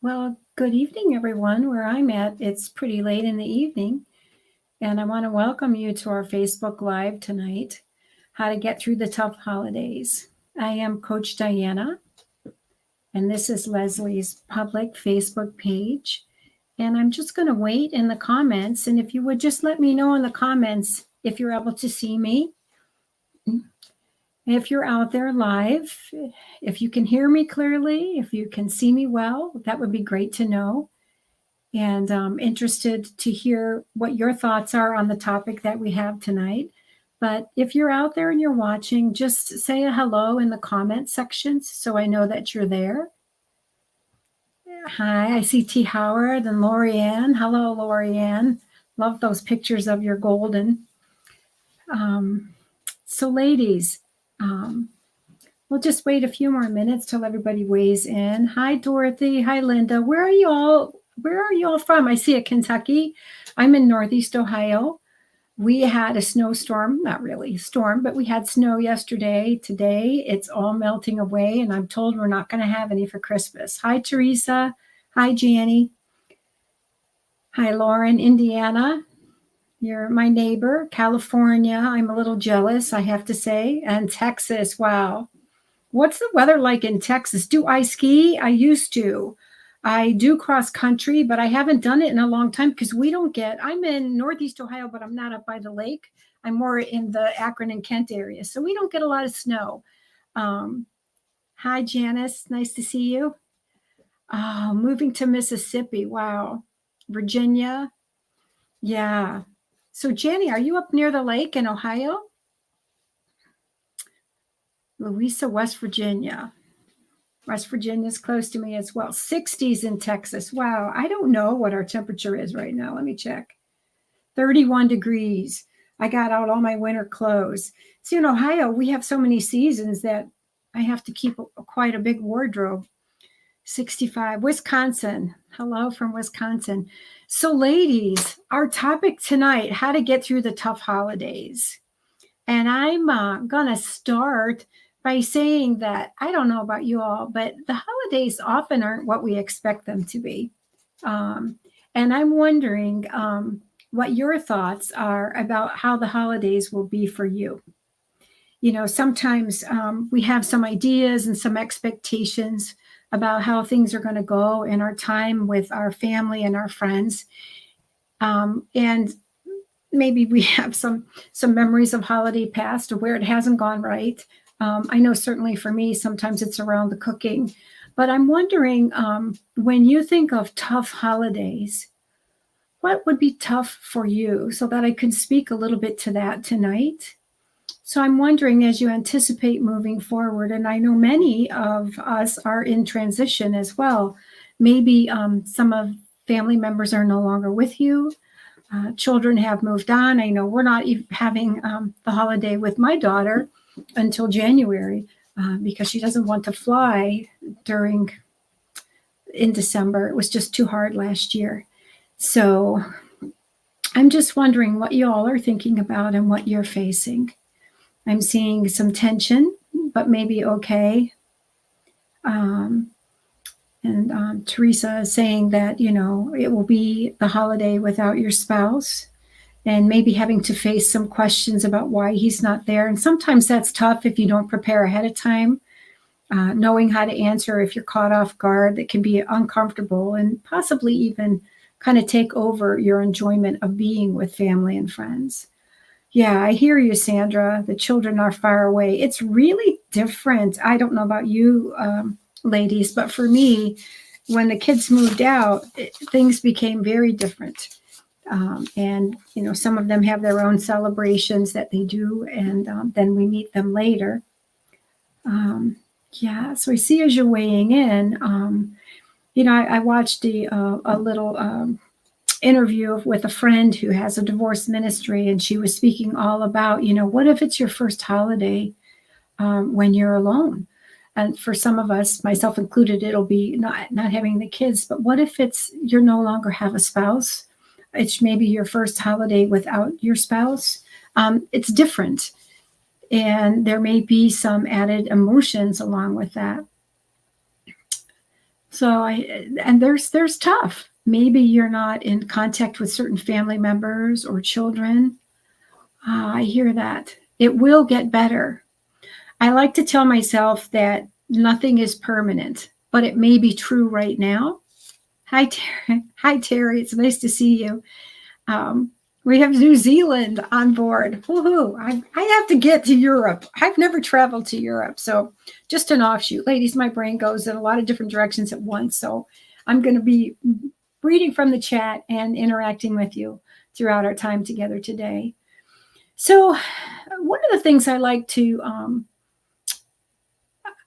Well, good evening, everyone. Where I'm at, it's pretty late in the evening, and I want to welcome you to our Facebook Live tonight, How to Get Through the Tough Holidays. I am Coach Diana, and this is Leslie's public Facebook page. And I'm just going to wait in the comments, and if you would just let me know in the comments if you're able to see me. If you're out there live, if you can hear me clearly, if you can see me well, that would be great to know. And I'm interested to hear what your thoughts are on the topic that we have tonight. But if you're out there and you're watching, just say a hello in the comment sections so I know that you're there. Hi, I see T. Howard and Lorianne. Hello, Lorianne. Love those pictures of your golden. So ladies, we'll just wait a few more minutes till everybody weighs in. Hi, Dorothy. Hi, Linda. Where are you all from? I see it, Kentucky. I'm in Northeast Ohio. We had a snowstorm, not really a storm, but we had snow yesterday. Today, it's all melting away, and I'm told we're not going to have any for Christmas. Hi, Teresa. Hi, Janie. Hi, Lauren, Indiana. You're my neighbor. California, I'm a little jealous, I have to say. And Texas, wow. What's the weather like in Texas? Do I ski? I used to. I do cross country, but I haven't done it in a long time because I'm in Northeast Ohio, but I'm not up by the lake. I'm more in the Akron and Kent area. So we don't get a lot of snow. Hi, Janice. Nice to see you. Oh, moving to Mississippi. Wow. Virginia. Yeah. So, Jenny, are you up near the lake in Ohio? Louisa, West Virginia. West Virginia is close to me as well. 60s in Texas. Wow. I don't know what our temperature is right now. Let me check. 31 degrees. I got out all my winter clothes. See, in Ohio, we have so many seasons that I have to keep quite a big wardrobe. 65. Wisconsin. Hello from Wisconsin. So, ladies, our topic tonight, how to get through the tough holidays. And I'm going to start by saying that I don't know about you all, but the holidays often aren't what we expect them to be. And I'm wondering what your thoughts are about how the holidays will be for you. You know, sometimes we have some ideas and some expectations about how things are going to go in our time with our family and our friends. And maybe we have some memories of holiday past or where it hasn't gone right. I know certainly for me, sometimes it's around the cooking. But I'm wondering, when you think of tough holidays, what would be tough for you so that I can speak a little bit to that tonight? So I'm wondering, as you anticipate moving forward, and I know many of us are in transition as well, maybe some of family members are no longer with you. Children have moved on. I know we're not even having the holiday with my daughter until January because she doesn't want to fly in December. It was just too hard last year. So I'm just wondering what you all are thinking about and what you're facing. I'm seeing some tension, but maybe okay. Teresa is saying that, you know, it will be the holiday without your spouse and maybe having to face some questions about why he's not there. And sometimes that's tough if you don't prepare ahead of time. Knowing how to answer if you're caught off guard, that can be uncomfortable and possibly even kind of take over your enjoyment of being with family and friends. Yeah, I hear you, Sandra. The children are far away. It's really different. I don't know about you, ladies, but for me, when the kids moved out, things became very different. And, you know, some of them have their own celebrations that they do, and then we meet them later. Yeah, so I see as you're weighing in, you know, I watched a little interview with a friend who has a divorce ministry, and she was speaking all about, you know, what if it's your first holiday when you're alone? And for some of us, myself included, it'll be not having the kids. But what if you no longer have a spouse? It's maybe your first holiday without your spouse. It's different, and there may be some added emotions along with that. So and there's tough. Maybe you're not in contact with certain family members or children. I hear that. It will get better. I like to tell myself that nothing is permanent, but it may be true right now. Hi, Terry. Hi, Terry. It's nice to see you. Um, we have New Zealand on board. Woohoo! I have to get to Europe. I've never traveled to Europe, so just an offshoot. Ladies, my brain goes in a lot of different directions at once, so I'm going to be reading from the chat and interacting with you throughout our time together today. So, one of the things I like to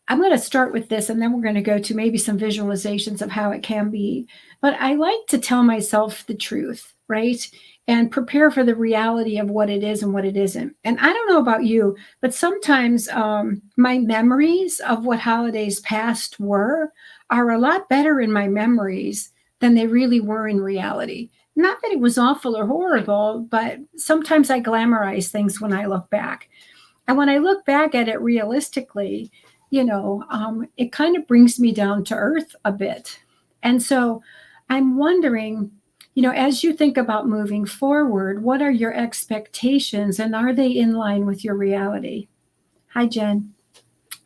I'm going to start with this and then we're going to go to maybe some visualizations of how it can be. But I like to tell myself the truth, right? And prepare for the reality of what it is and what it isn't. And I don't know about you, but sometimes my memories of what holidays past were are a lot better in my memories than they really were in reality. Not that it was awful or horrible, but sometimes I glamorize things when I look back. And when I look back at it realistically, it kind of brings me down to earth a bit. And so I'm wondering, as you think about moving forward, what are your expectations and are they in line with your reality? Hi, Jen.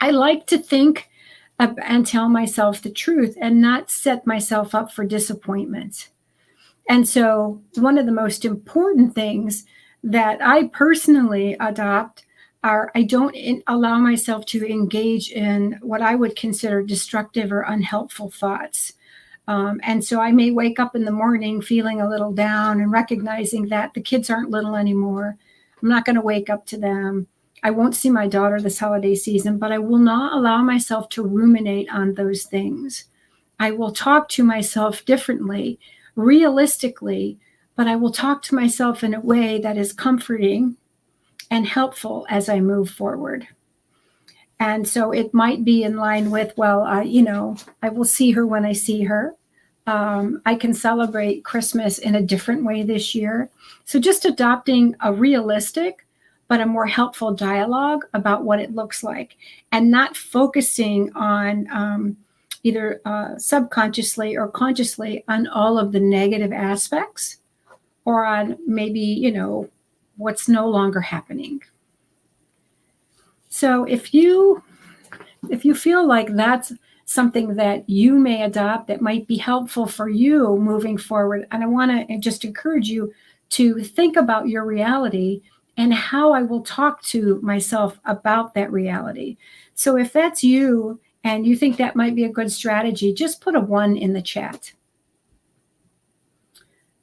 I like to think and tell myself the truth and not set myself up for disappointment. And so, one of the most important things that I personally adopt are I don't allow myself to engage in what I would consider destructive or unhelpful thoughts. And so I may wake up in the morning feeling a little down and recognizing that the kids aren't little anymore. I'm not going to wake up to them. I won't see my daughter this holiday season, but I will not allow myself to ruminate on those things. I will talk to myself differently, realistically, but I will talk to myself in a way that is comforting and helpful as I move forward. And so it might be in line with, well, I will see her when I see her. I can celebrate Christmas in a different way this year. So just adopting a realistic, but a more helpful dialogue about what it looks like and not focusing on either subconsciously or consciously on all of the negative aspects or on maybe, what's no longer happening. So if you feel like that's something that you may adopt that might be helpful for you moving forward, and I want to just encourage you to think about your reality and how I will talk to myself about that reality. So if that's you and you think that might be a good strategy, just put a 1 in the chat.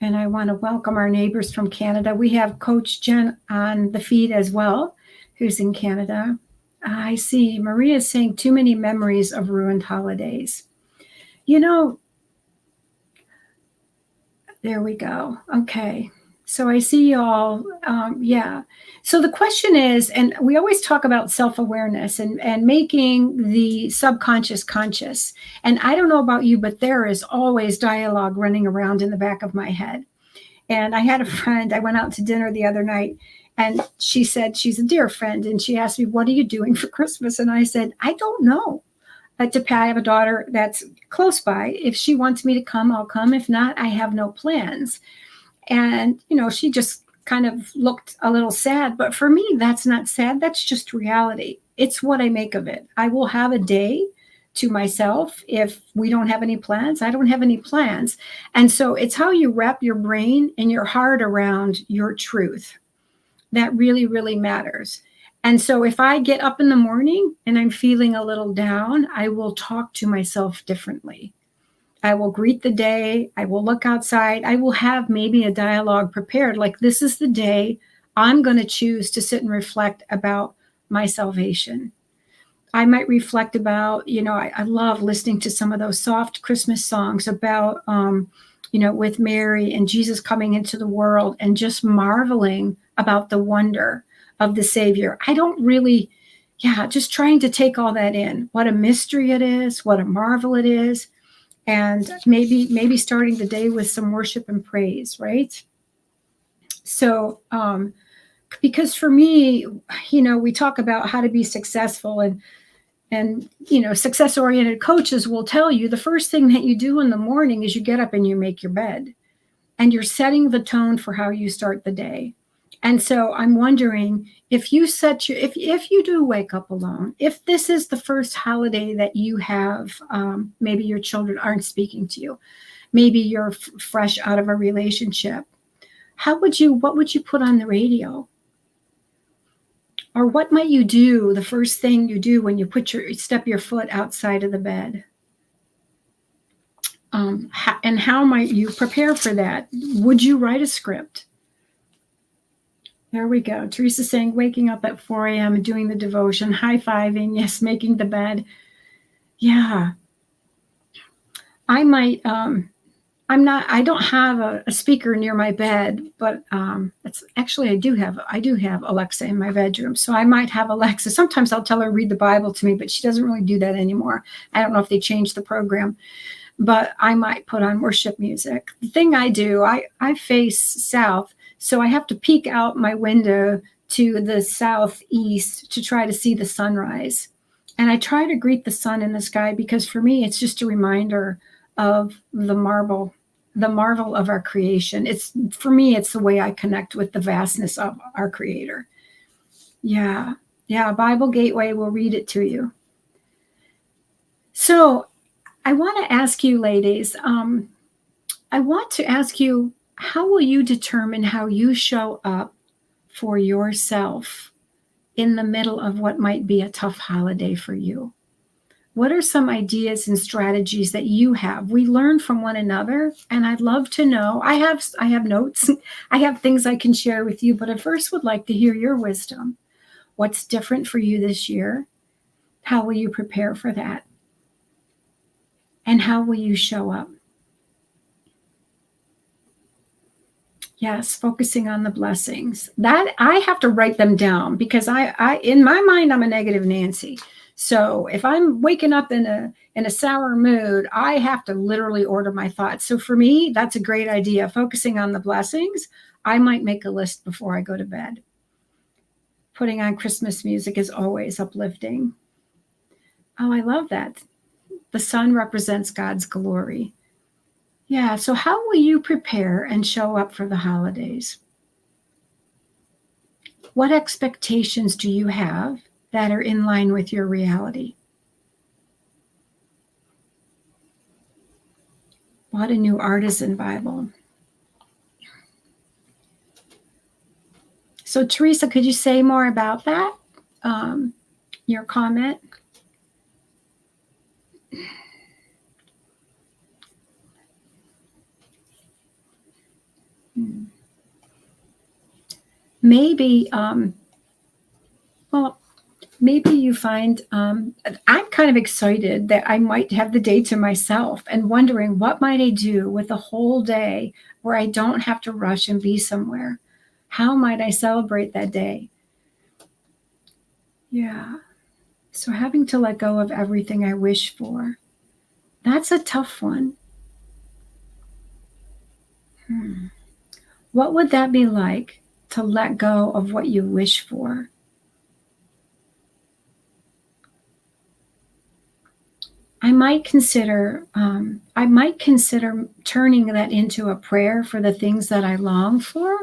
And I want to welcome our neighbors from Canada. We have Coach Jen on the feed as well, who's in Canada. I see Maria is saying too many memories of ruined holidays. There we go. Okay. So I see y'all. Yeah. So the question is, and we always talk about self-awareness and making the subconscious conscious. And I don't know about you, but there is always dialogue running around in the back of my head. And I had a friend, I went out to dinner the other night, and she said, she's a dear friend, and she asked me, what are you doing for Christmas? And I said, I don't know. I have a daughter that's close by. If she wants me to come, I'll come. If not, I have no plans. And, she just kind of looked a little sad. But for me, that's not sad. That's just reality. It's what I make of it. I will have a day to myself. If we don't have any plans, I don't have any plans. And so it's how you wrap your brain and your heart around your truth. That really, really matters. And so if I get up in the morning and I'm feeling a little down, I will talk to myself differently. I will greet the day. I will look outside. I will have maybe a dialogue prepared. Like, this is the day I'm going to choose to sit and reflect about my salvation. I might reflect about, I love listening to some of those soft Christmas songs about, with Mary and Jesus coming into the world and just marveling about the wonder of the Savior. I don't really, just trying to take all that in. What a mystery it is, what a marvel it is. And maybe starting the day with some worship and praise, right? So, because for me, we talk about how to be successful, and And, success-oriented coaches will tell you the first thing that you do in the morning is you get up and you make your bed. And you're setting the tone for how you start the day. And so I'm wondering if you if you do wake up alone, if this is the first holiday that you have, maybe your children aren't speaking to you, maybe you're fresh out of a relationship, what would you put on the radio? Or what might you do the first thing you do when you step your foot outside of the bed? And how might you prepare for that? Would you write a script? There we go. Teresa saying, waking up at 4 a.m. and doing the devotion, high-fiving, yes, making the bed. Yeah. I might, I don't have a speaker near my bed, but it's actually, I do have Alexa in my bedroom. So I might have Alexa. Sometimes I'll tell her to read the Bible to me, but she doesn't really do that anymore. I don't know if they changed the program, but I might put on worship music. The thing I do, I face south. So I have to peek out my window to the southeast to try to see the sunrise. And I try to greet the sun in the sky because for me, it's just a reminder of the marvel of our creation. For me, it's the way I connect with the vastness of our Creator. Yeah. Bible Gateway will read it to you. So I want to ask you, ladies, how will you determine how you show up for yourself in the middle of what might be a tough holiday for you? What are some ideas and strategies that you have? We learn from one another, and I'd love to know. I have notes. I have things I can share with you, but I first would like to hear your wisdom. What's different for you this year? How will you prepare for that? And how will you show up? Yes, focusing on the blessings. That I have to write them down because I in my mind, I'm a negative Nancy. So if I'm waking up in a sour mood, I have to literally order my thoughts. So for me, that's a great idea. Focusing on the blessings. I might make a list before I go to bed. Putting on Christmas music is always uplifting. Oh, I love that. The sun represents God's glory. Yeah, so how will you prepare and show up for the holidays? What expectations do you have that are in line with your reality? Bought a new Artisan Bible. So Teresa, could you say more about that? Your comment? Maybe, maybe you find, I'm kind of excited that I might have the day to myself and wondering what might I do with a whole day where I don't have to rush and be somewhere? How might I celebrate that day? Yeah. So having to let go of everything I wish for, that's a tough one. What would that be like to let go of what you wish for? I might consider turning that into a prayer for the things that I long for,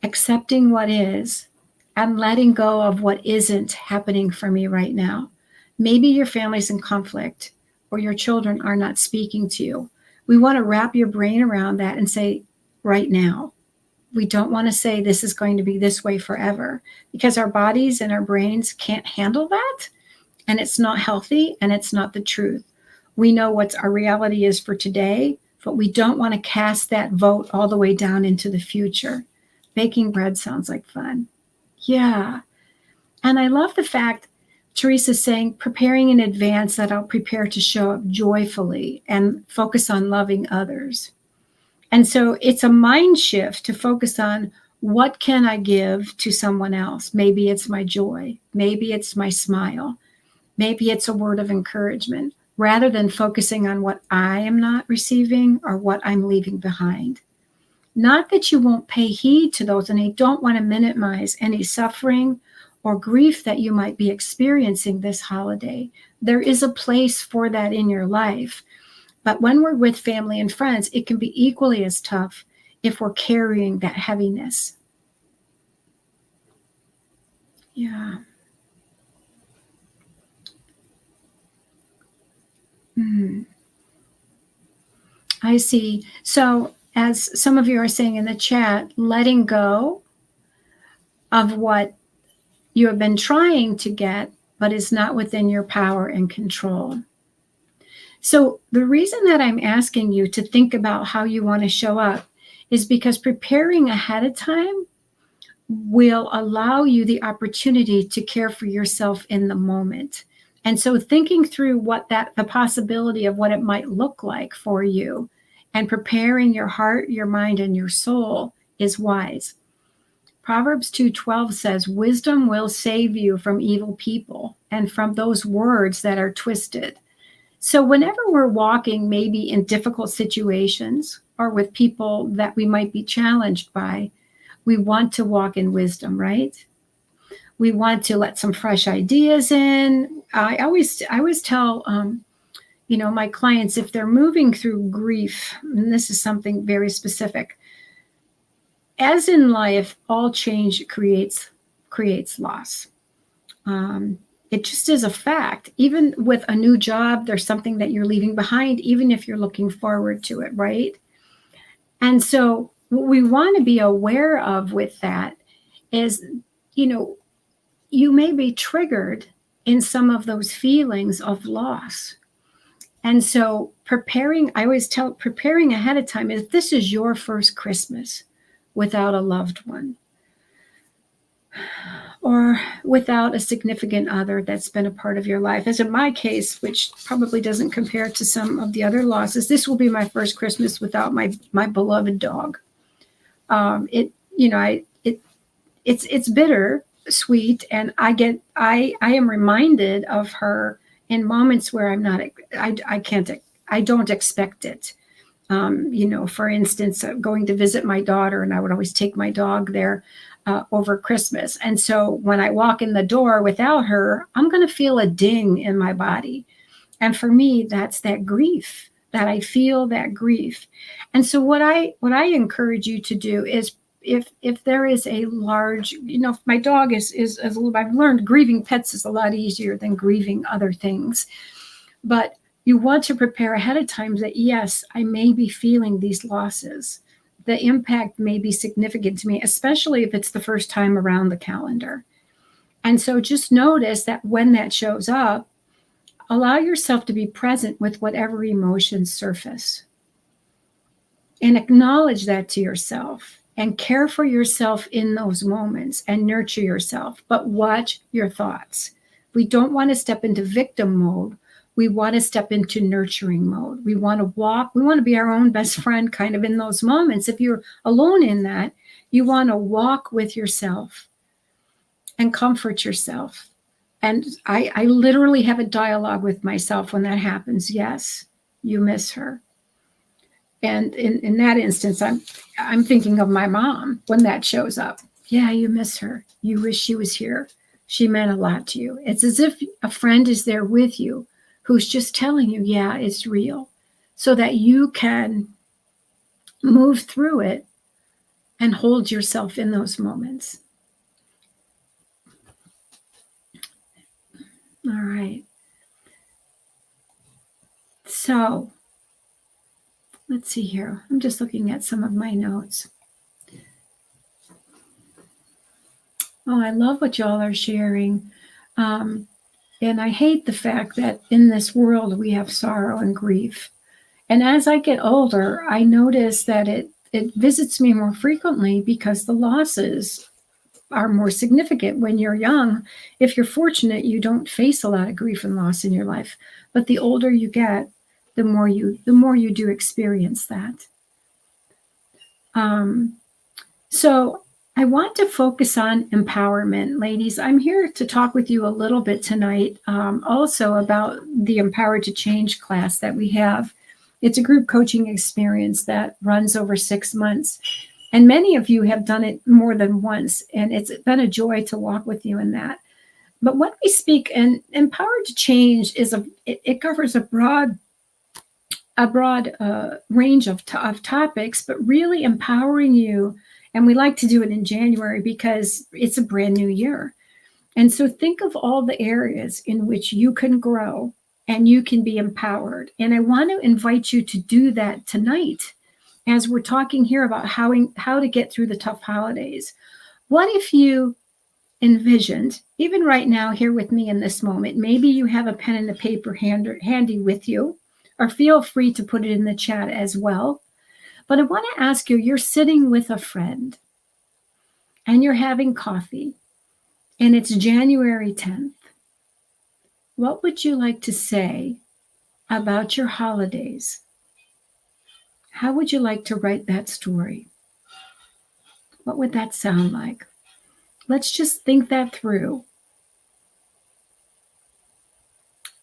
accepting what is, and letting go of what isn't happening for me right now. Maybe your family's in conflict or your children are not speaking to you. We want to wrap your brain around that and say, right now. We don't want to say this is going to be this way forever because our bodies and our brains can't handle that. And it's not healthy and it's not the truth. We know what our reality is for today, but we don't want to cast that vote all the way down into the future. Baking bread sounds like fun. Yeah. And I love the fact Teresa's saying, preparing in advance, that I'll prepare to show up joyfully and focus on loving others. And so it's a mind shift to focus on what can I give to someone else? Maybe it's my joy. Maybe it's my smile. Maybe it's a word of encouragement, rather than focusing on what I am not receiving or what I'm leaving behind. Not that you won't pay heed to those, and I don't want to minimize any suffering or grief that you might be experiencing this holiday. There is a place for that in your life. But when we're with family and friends, it can be equally as tough if we're carrying that heaviness. Yeah. I see. So, as some of you are saying in the chat, letting go of what you have been trying to get, but is not within your power and control. So, the reason that I'm asking you to think about how you want to show up is because preparing ahead of time will allow you the opportunity to care for yourself in the moment. And so thinking through the possibility of what it might look like for you and preparing your heart, your mind, and your soul is wise. Proverbs 2:12 says, wisdom will save you from evil people and from those words that are twisted. So whenever we're walking maybe in difficult situations or with people that we might be challenged by, we want to walk in wisdom, right? We want to let some fresh ideas in. I always tell my clients, if they're moving through grief, and this is something very specific, as in life, all change creates loss. It just is a fact. Even with a new job, there's something that you're leaving behind, even if you're looking forward to it, right? And so what we want to be aware of with that is, you may be triggered in some of those feelings of loss. And so I always tell preparing ahead of time, if this is your first Christmas without a loved one or without a significant other that's been a part of your life, as in my case, which probably doesn't compare to some of the other losses, this will be my first Christmas without my beloved dog. It's bitter sweet, and I am reminded of her in moments where I don't expect it. For instance, going to visit my daughter, and I would always take my dog there over Christmas. And so when I walk in the door without her, I'm going to feel a ding in my body. And for me, that's that grief, that I feel that grief. And so what I encourage you to do is, if there is a large, if my dog is a little, I've learned grieving pets is a lot easier than grieving other things. But you want to prepare ahead of time that, yes, I may be feeling these losses. The impact may be significant to me, especially if it's the first time around the calendar. And so just notice that when that shows up, allow yourself to be present with whatever emotions surface. And acknowledge that to yourself and care for yourself in those moments and nurture yourself. But watch your thoughts. We don't want to step into victim mode. We want to step into nurturing mode. We want to be our own best friend kind of in those moments. If you're alone in that, you want to walk with yourself and comfort yourself. And I literally have a dialogue with myself when that happens. Yes, you miss her. And in that instance, I'm thinking of my mom when that shows up. Yeah, you miss her. You wish she was here. She meant a lot to you. It's as if a friend is there with you who's just telling you, yeah, it's real, so that you can move through it and hold yourself in those moments. All right. So let's see here. I'm just looking at some of my notes. Oh, I love what y'all are sharing. And I hate the fact that in this world we have sorrow and grief. And as I get older, I notice that it visits me more frequently because the losses are more significant. When you're young, if you're fortunate, you don't face a lot of grief and loss in your life. But the older you get, the more you do experience that. So I want to focus on empowerment, ladies. I'm here to talk with you a little bit tonight, also about the Empowered to Change class that we have. It's a group coaching experience that runs over 6 months. And many of you have done it more than once, and it's been a joy to walk with you in that. But when we speak, and empowered to change it covers a broad range of topics, but really empowering you. And we like to do it in January because it's a brand new year. And so think of all the areas in which you can grow and you can be empowered. And I want to invite you to do that tonight as we're talking here about how to get through the tough holidays. What if you envisioned, even right now, here with me in this moment, maybe you have a pen and a paper handy with you, or feel free to put it in the chat as well. But I want to ask you, you're sitting with a friend and you're having coffee, and it's January 10th. What would you like to say about your holidays? How would you like to write that story? What would that sound like? Let's just think that through.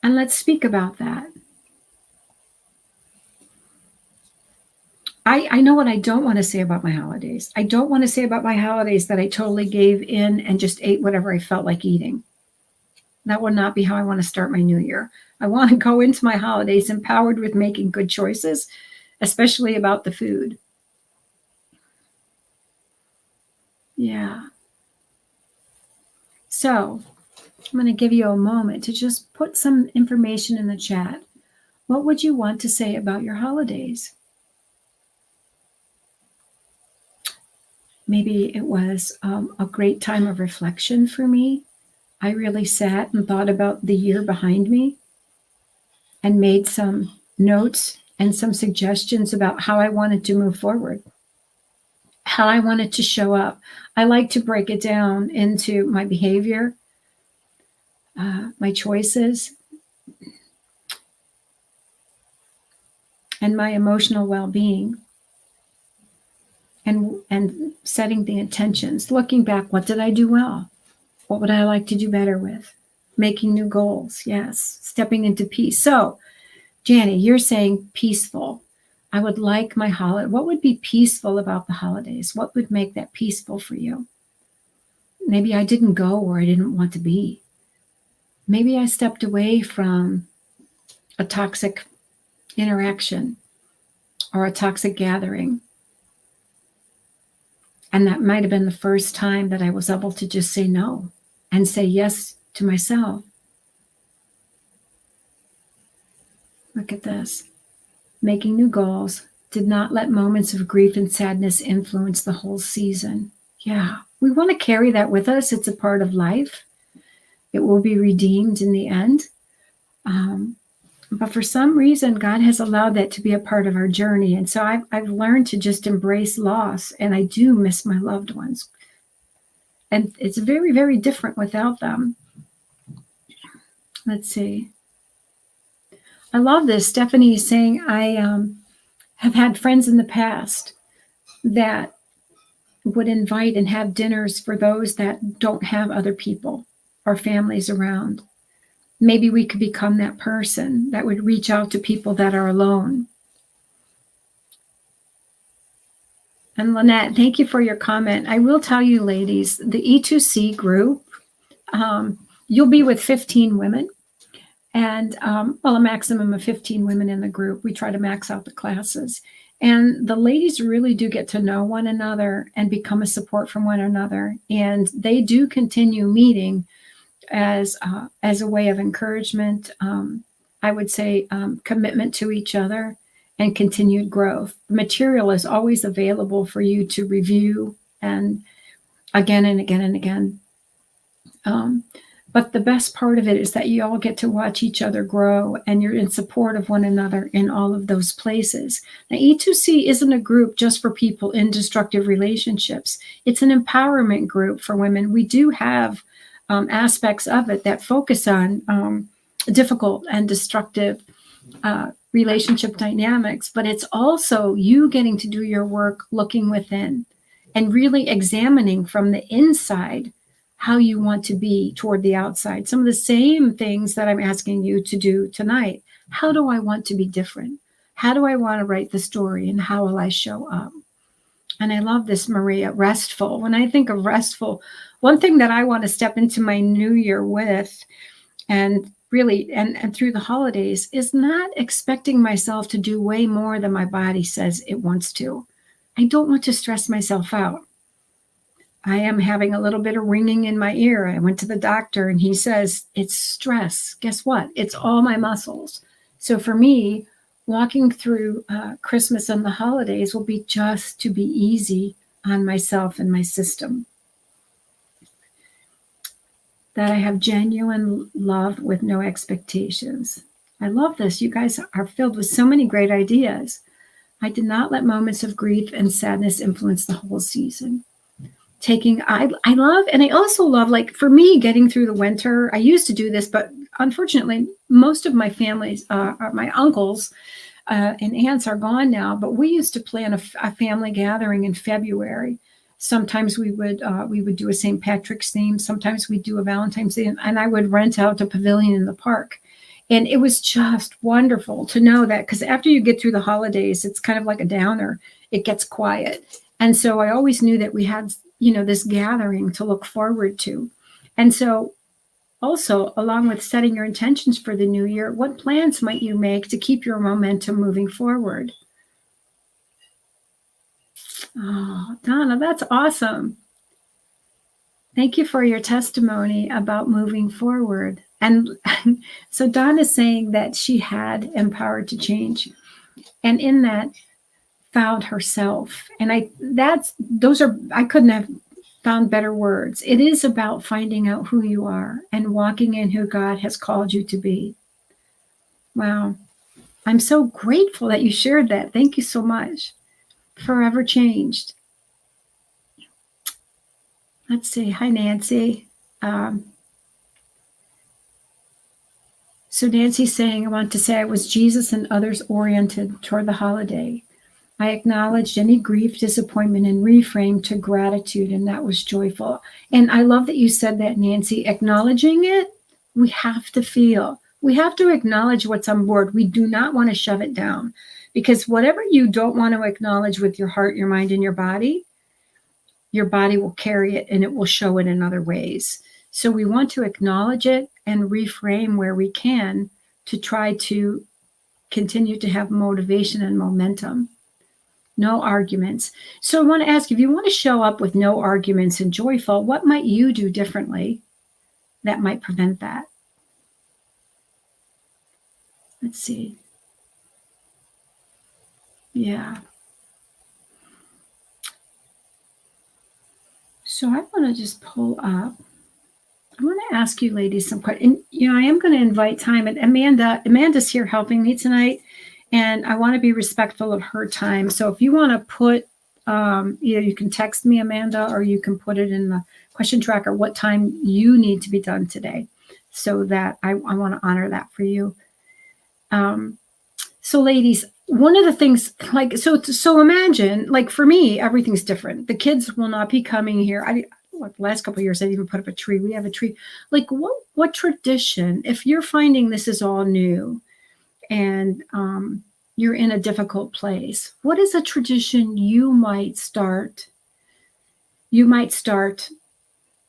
And let's speak about that. I know what I don't want to say about my holidays. I don't want to say about my holidays that I totally gave in and just ate whatever I felt like eating. That will not be how I want to start my new year. I want to go into my holidays empowered with making good choices, especially about the food. Yeah. So I'm going to give you a moment to just put some information in the chat. What would you want to say about your holidays? Maybe it was a great time of reflection for me. I really sat and thought about the year behind me and made some notes and some suggestions about how I wanted to move forward, how I wanted to show up. I like to break it down into my behavior, my choices, and my emotional well-being. And setting the intentions, looking back, what did I do well? What would I like to do better with? Making new goals, yes. Stepping into peace. So, Janny, you're saying peaceful. I would like my holiday. What would be peaceful about the holidays? What would make that peaceful for you? Maybe I didn't go where I didn't want to be. Maybe I stepped away from a toxic interaction or a toxic gathering. And that might have been the first time that I was able to just say no and say yes to myself. Look at this. Making new goals. Did not let moments of grief and sadness influence the whole season. Yeah, we want to carry that with us. It's a part of life. It will be redeemed in the end. But for some reason, God has allowed that to be a part of our journey. And so I've learned to just embrace loss. And I do miss my loved ones. And it's very, very different without them. Let's see. I love this. Stephanie is saying, I have had friends in the past that would invite and have dinners for those that don't have other people or families around. Maybe we could become that person that would reach out to people that are alone. And Lynette, thank you for your comment. I will tell you, ladies, the E2C group, you'll be with 15 women and, a maximum of 15 women in the group. We try to max out the classes. And the ladies really do get to know one another and become a support from one another. And they do continue meeting as a way of encouragement, I would say commitment to each other and continued growth. The material is always available for you to review and again and again and again. But the best part of it is that you all get to watch each other grow and you're in support of one another in all of those places. Now, E2C isn't a group just for people in destructive relationships. It's an empowerment group for women. We do have aspects of it that focus on difficult and destructive relationship dynamics, but it's also you getting to do your work looking within and really examining from the inside how you want to be toward the outside. Some of the same things that I'm asking you to do tonight. How do I want to be different? How do I want to write the story and how will I show up? And I love this, Maria, restful. When I think of restful, one thing that I want to step into my new year with, and really, and through the holidays, is not expecting myself to do way more than my body says it wants to. I don't want to stress myself out. I am having a little bit of ringing in my ear. I went to the doctor and he says, it's stress. Guess what? It's all my muscles. So for me, walking through Christmas and the holidays will be just to be easy on myself and my system. That I have genuine love with no expectations. I love this. You guys are filled with so many great ideas. I did not let moments of grief and sadness influence the whole season. I love, and I also love, like for me, getting through the winter. I used to do this, but unfortunately, most of my families, my uncles and aunts are gone now, but we used to plan a family gathering in February. Sometimes we would do a St. Patrick's theme. Sometimes we'd do a Valentine's Day, and I would rent out a pavilion in the park. And it was just wonderful to know that, because after you get through the holidays, it's kind of like a downer. It gets quiet. And so I always knew that we had, this gathering to look forward to. And so also, along with setting your intentions for the new year, what plans might you make to keep your momentum moving forward? Oh, Donna, that's awesome. Thank you for your testimony about moving forward. And so Donna's saying that she had empowered to change, and in that found herself. And I couldn't have found better words. It is about finding out who you are and walking in who God has called you to be. Wow. I'm so grateful that you shared that. Thank you so much. Forever changed. Let's see. Hi, Nancy. So Nancy's saying, I want to say I was Jesus and others oriented toward the holiday. I acknowledged any grief, disappointment, and reframed to gratitude, and that was joyful. And I love that you said that, Nancy. Acknowledging it, we have to feel. We have to acknowledge what's on board. We do not want to shove it down, because whatever you don't want to acknowledge with your heart, your mind, and your body will carry it, and it will show it in other ways. So we want to acknowledge it and reframe where we can to try to continue to have motivation and momentum. No arguments. So I want to ask, if you want to show up with no arguments and joyful, what might you do differently that might prevent that? Let's see. Yeah. So I want to just pull up. I want to ask you ladies some questions. I am going to invite time. And Amanda's here helping me tonight, and I want to be respectful of her time. So if you want to put, either you can text me, Amanda, or you can put it in the question tracker what time you need to be done today, so that I want to honor that for you. So ladies, one of the things, so imagine, like for me, everything's different. The kids will not be coming here. The last couple of years, I even put up a tree. We have a tree. Like what tradition, if you're finding this is all new and you're in a difficult place, what is a tradition you might start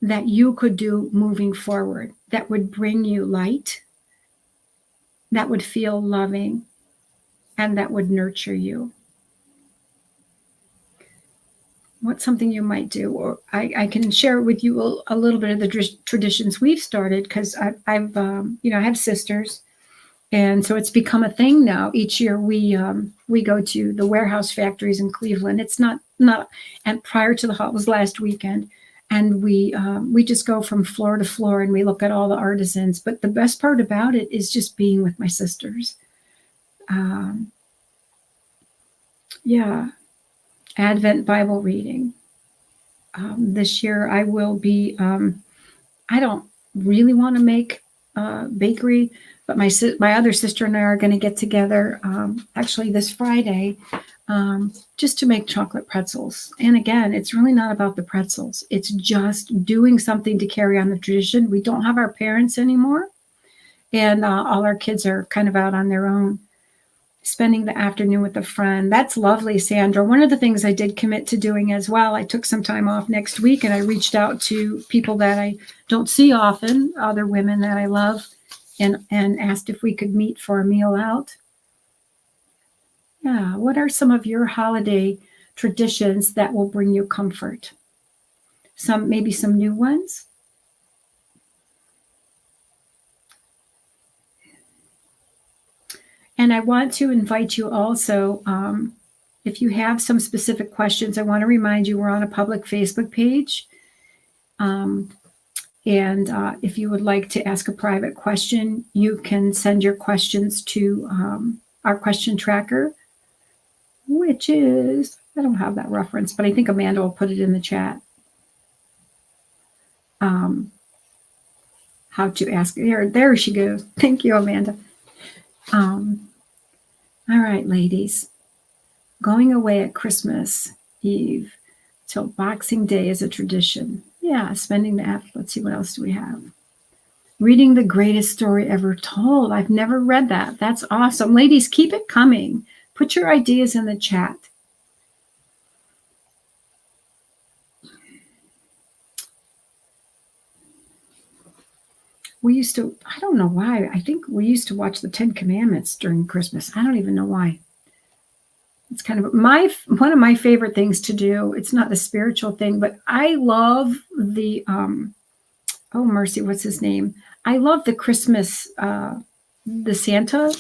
that you could do moving forward that would bring you light, that would feel loving, and that would nurture you? What's something you might do? Or I can share with you a little bit of the traditions we've started, because I have sisters, and so it's become a thing now. Each year we go to the warehouse factories in Cleveland. It's not, and prior to the was last weekend, and we just go from floor to floor and we look at all the artisans. But the best part about it is just being with my sisters. Yeah. Advent Bible reading. This year I will be, I don't really want to make bakery, but my other sister and I are going to get together actually this Friday just to make chocolate pretzels. And again, it's really not about the pretzels. It's just doing something to carry on the tradition. We don't have our parents anymore, and all our kids are kind of out on their own. spending the afternoon with a friend. That's lovely, Sandra. One of the things I did commit to doing as well, I took some time off next week and I reached out to people that I don't see often, other women that I love, and asked if we could meet for a meal out. Yeah, what are some of your holiday traditions that will bring you comfort? Maybe some new ones? And I want to invite you also, if you have some specific questions, I want to remind you we're on a public Facebook page. And if you would like to ask a private question, you can send your questions to our question tracker, which is, I don't have that reference, but I think Amanda will put it in the chat. How to ask, there she goes. Thank you, Amanda. All right, ladies, going away at Christmas Eve till Boxing Day is a tradition. Yeah, spending the afternoon. Let's see, what else do we have? Reading the greatest story ever told. I've never read that. That's awesome. Ladies, keep it coming. Put your ideas in the chat. We used to, I don't know why. I think we used to watch the 10 Commandments during Christmas. I don't even know why. It's kind of one of my favorite things to do. It's not the spiritual thing, but I love the, oh mercy, what's his name? I love the Christmas, the Santa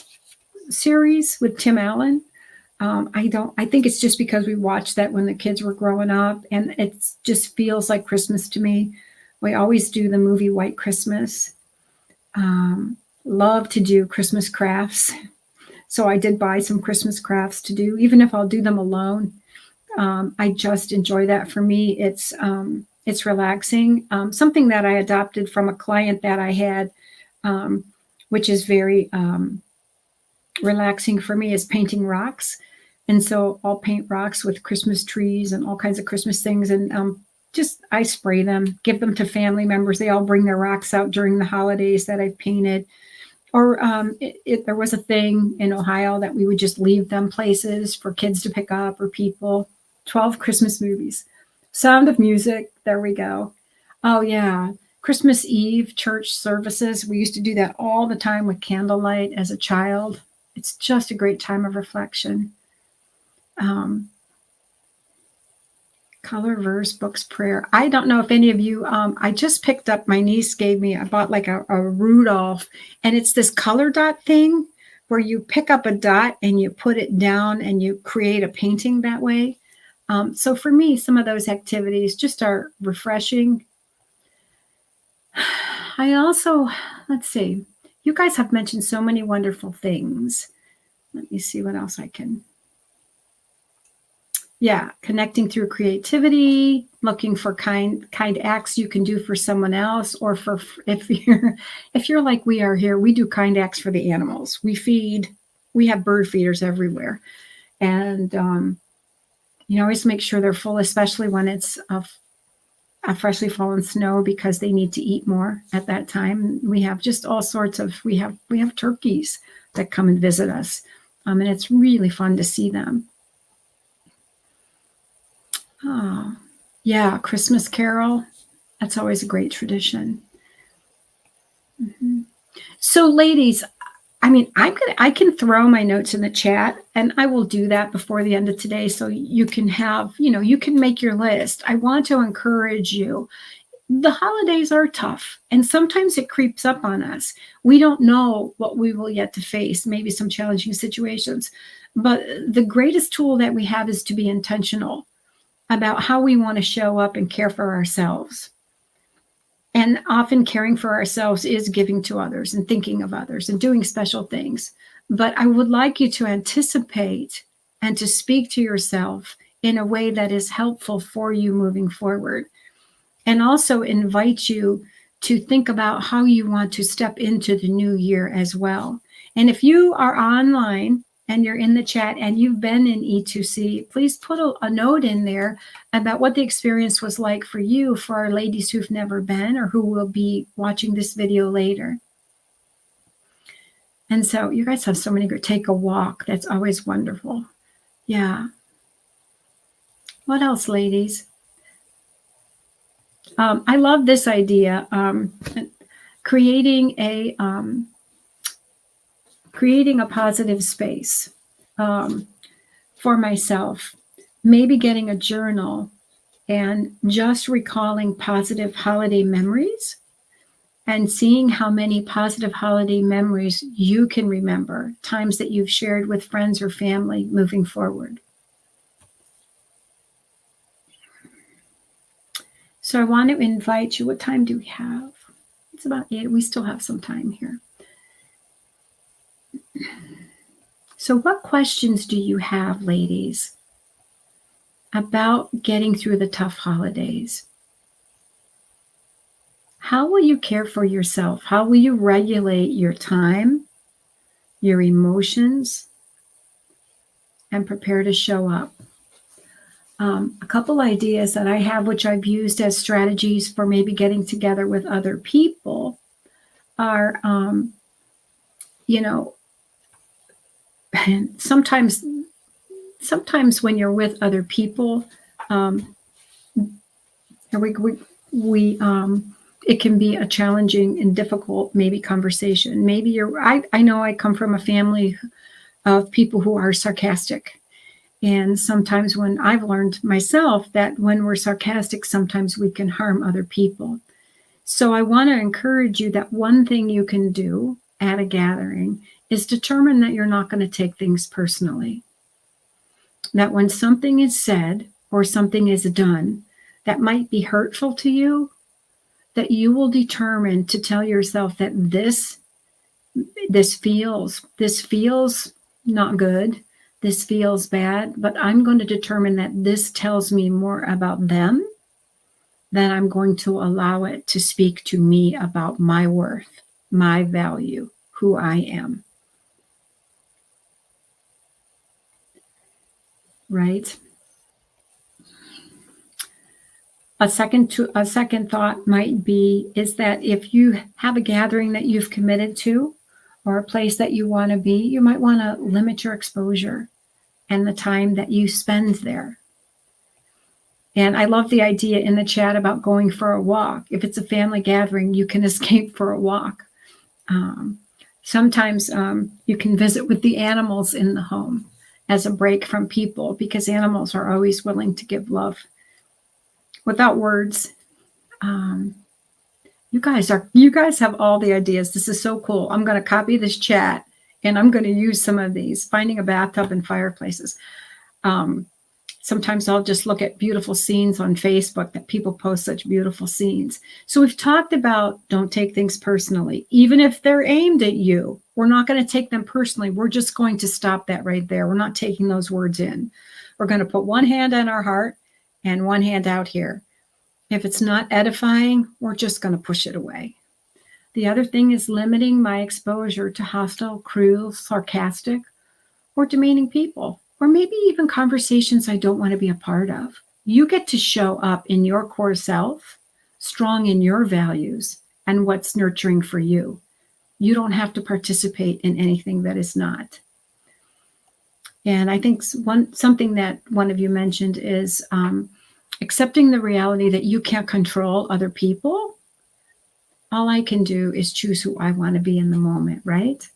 series with Tim Allen. I think it's just because we watched that when the kids were growing up, and it just feels like Christmas to me. We always do the movie White Christmas. Love to do Christmas crafts. So I did buy some Christmas crafts to do, even if I'll do them alone. I just enjoy that. For me, it's relaxing. Something that I adopted from a client that I had, which is very relaxing for me, is painting rocks. And so I'll paint rocks with Christmas trees and all kinds of Christmas things. And I spray them, give them to family members. They all bring their rocks out during the holidays that I've painted. Or there was a thing in Ohio that we would just leave them places for kids to pick up, or people. 12 Christmas movies. Sound of Music. There we go. Oh, yeah. Christmas Eve church services. We used to do that all the time with candlelight as a child. It's just a great time of reflection. Color, verse, books, prayer. I don't know if any of you, I just picked up, my niece gave me, I bought like a Rudolph, and it's this color dot thing where you pick up a dot and you put it down and you create a painting that way. So for me, some of those activities just are refreshing. I also, let's see, you guys have mentioned so many wonderful things. Let me see what else I can. Yeah, connecting through creativity, looking for kind acts you can do for someone else, or for if you're like we are here, we do kind acts for the animals. We have bird feeders everywhere, and always make sure they're full, especially when it's a freshly fallen snow, because they need to eat more at that time. We have just all sorts of, we have turkeys that come and visit us, and it's really fun to see them. Oh, yeah, Christmas Carol. That's always a great tradition. Mm-hmm. So, ladies, I mean, I can throw my notes in the chat, and I will do that before the end of today, so you can have, you can make your list. I want to encourage you. The holidays are tough, and sometimes it creeps up on us. We don't know what we will yet to face, maybe some challenging situations, but the greatest tool that we have is to be intentional about how we want to show up and care for ourselves. And often caring for ourselves is giving to others and thinking of others and doing special things. But I would like you to anticipate and to speak to yourself in a way that is helpful for you moving forward. And also invite you to think about how you want to step into the new year as well. And if you are online and you're in the chat and you've been in E2C, please put a note in there about what the experience was like for you, for our ladies who've never been or who will be watching this video later. And so you guys have so many good, take a walk. That's always wonderful. Yeah. What else, ladies? I love this idea. Creating a positive space for myself. Maybe getting a journal and just recalling positive holiday memories and seeing how many positive holiday memories you can remember, times that you've shared with friends or family moving forward. So I want to invite you. What time do we have? It's about 8. We still have some time here. So what questions do you have, ladies, about getting through the tough holidays? How will you care for yourself? How will you regulate your time, your emotions, and prepare to show up? A couple ideas that I have, which I've used as strategies for maybe getting together with other people, are, sometimes when you're with other people, it can be a challenging and difficult maybe conversation. Maybe I know I come from a family of people who are sarcastic. And sometimes when I've learned myself that when we're sarcastic, sometimes we can harm other people. So I want to encourage you that one thing you can do at a gathering is determine that you're not going to take things personally. That when something is said or something is done that might be hurtful to you, that you will determine to tell yourself that this feels not good. This feels bad, but I'm going to determine that this tells me more about them than I'm going to allow it to speak to me about my worth, my value, who I am. Right? A second thought might be is that if you have a gathering that you've committed to or a place that you want to be, you might want to limit your exposure and the time that you spend there. And I love the idea in the chat about going for a walk. If it's a family gathering, you can escape for a walk. Sometimes you can visit with the animals in the home as a break from people, because animals are always willing to give love without words. You guys have all the ideas. This is so cool. I'm going to copy this chat and I'm going to use some of these. Finding a bathtub and fireplaces. Sometimes I'll just look at beautiful scenes on Facebook that people post such beautiful scenes. So we've talked about don't take things personally. Even if they're aimed at you, we're not going to take them personally. We're just going to stop that right there. We're not taking those words in. We're going to put one hand on our heart and one hand out here. If it's not edifying, we're just going to push it away. The other thing is limiting my exposure to hostile, cruel, sarcastic, or demeaning people, or maybe even conversations I don't want to be a part of. You get to show up in your core self, strong in your values and what's nurturing for you. You don't have to participate in anything that is not. And I think something that one of you mentioned is accepting the reality that you can't control other people. All I can do is choose who I want to be in the moment, right?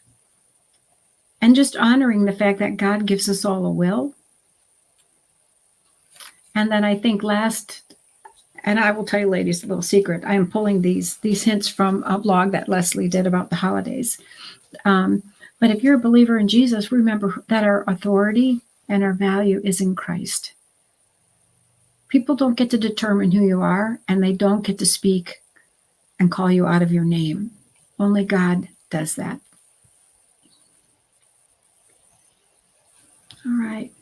And just honoring the fact that God gives us all a will. And then I think last, and I will tell you ladies a little secret, I am pulling these hints from a blog that Leslie did about the holidays. But if you're a believer in Jesus, remember that our authority and our value is in Christ. People don't get to determine who you are, and they don't get to speak and call you out of your name. Only God does that. All right.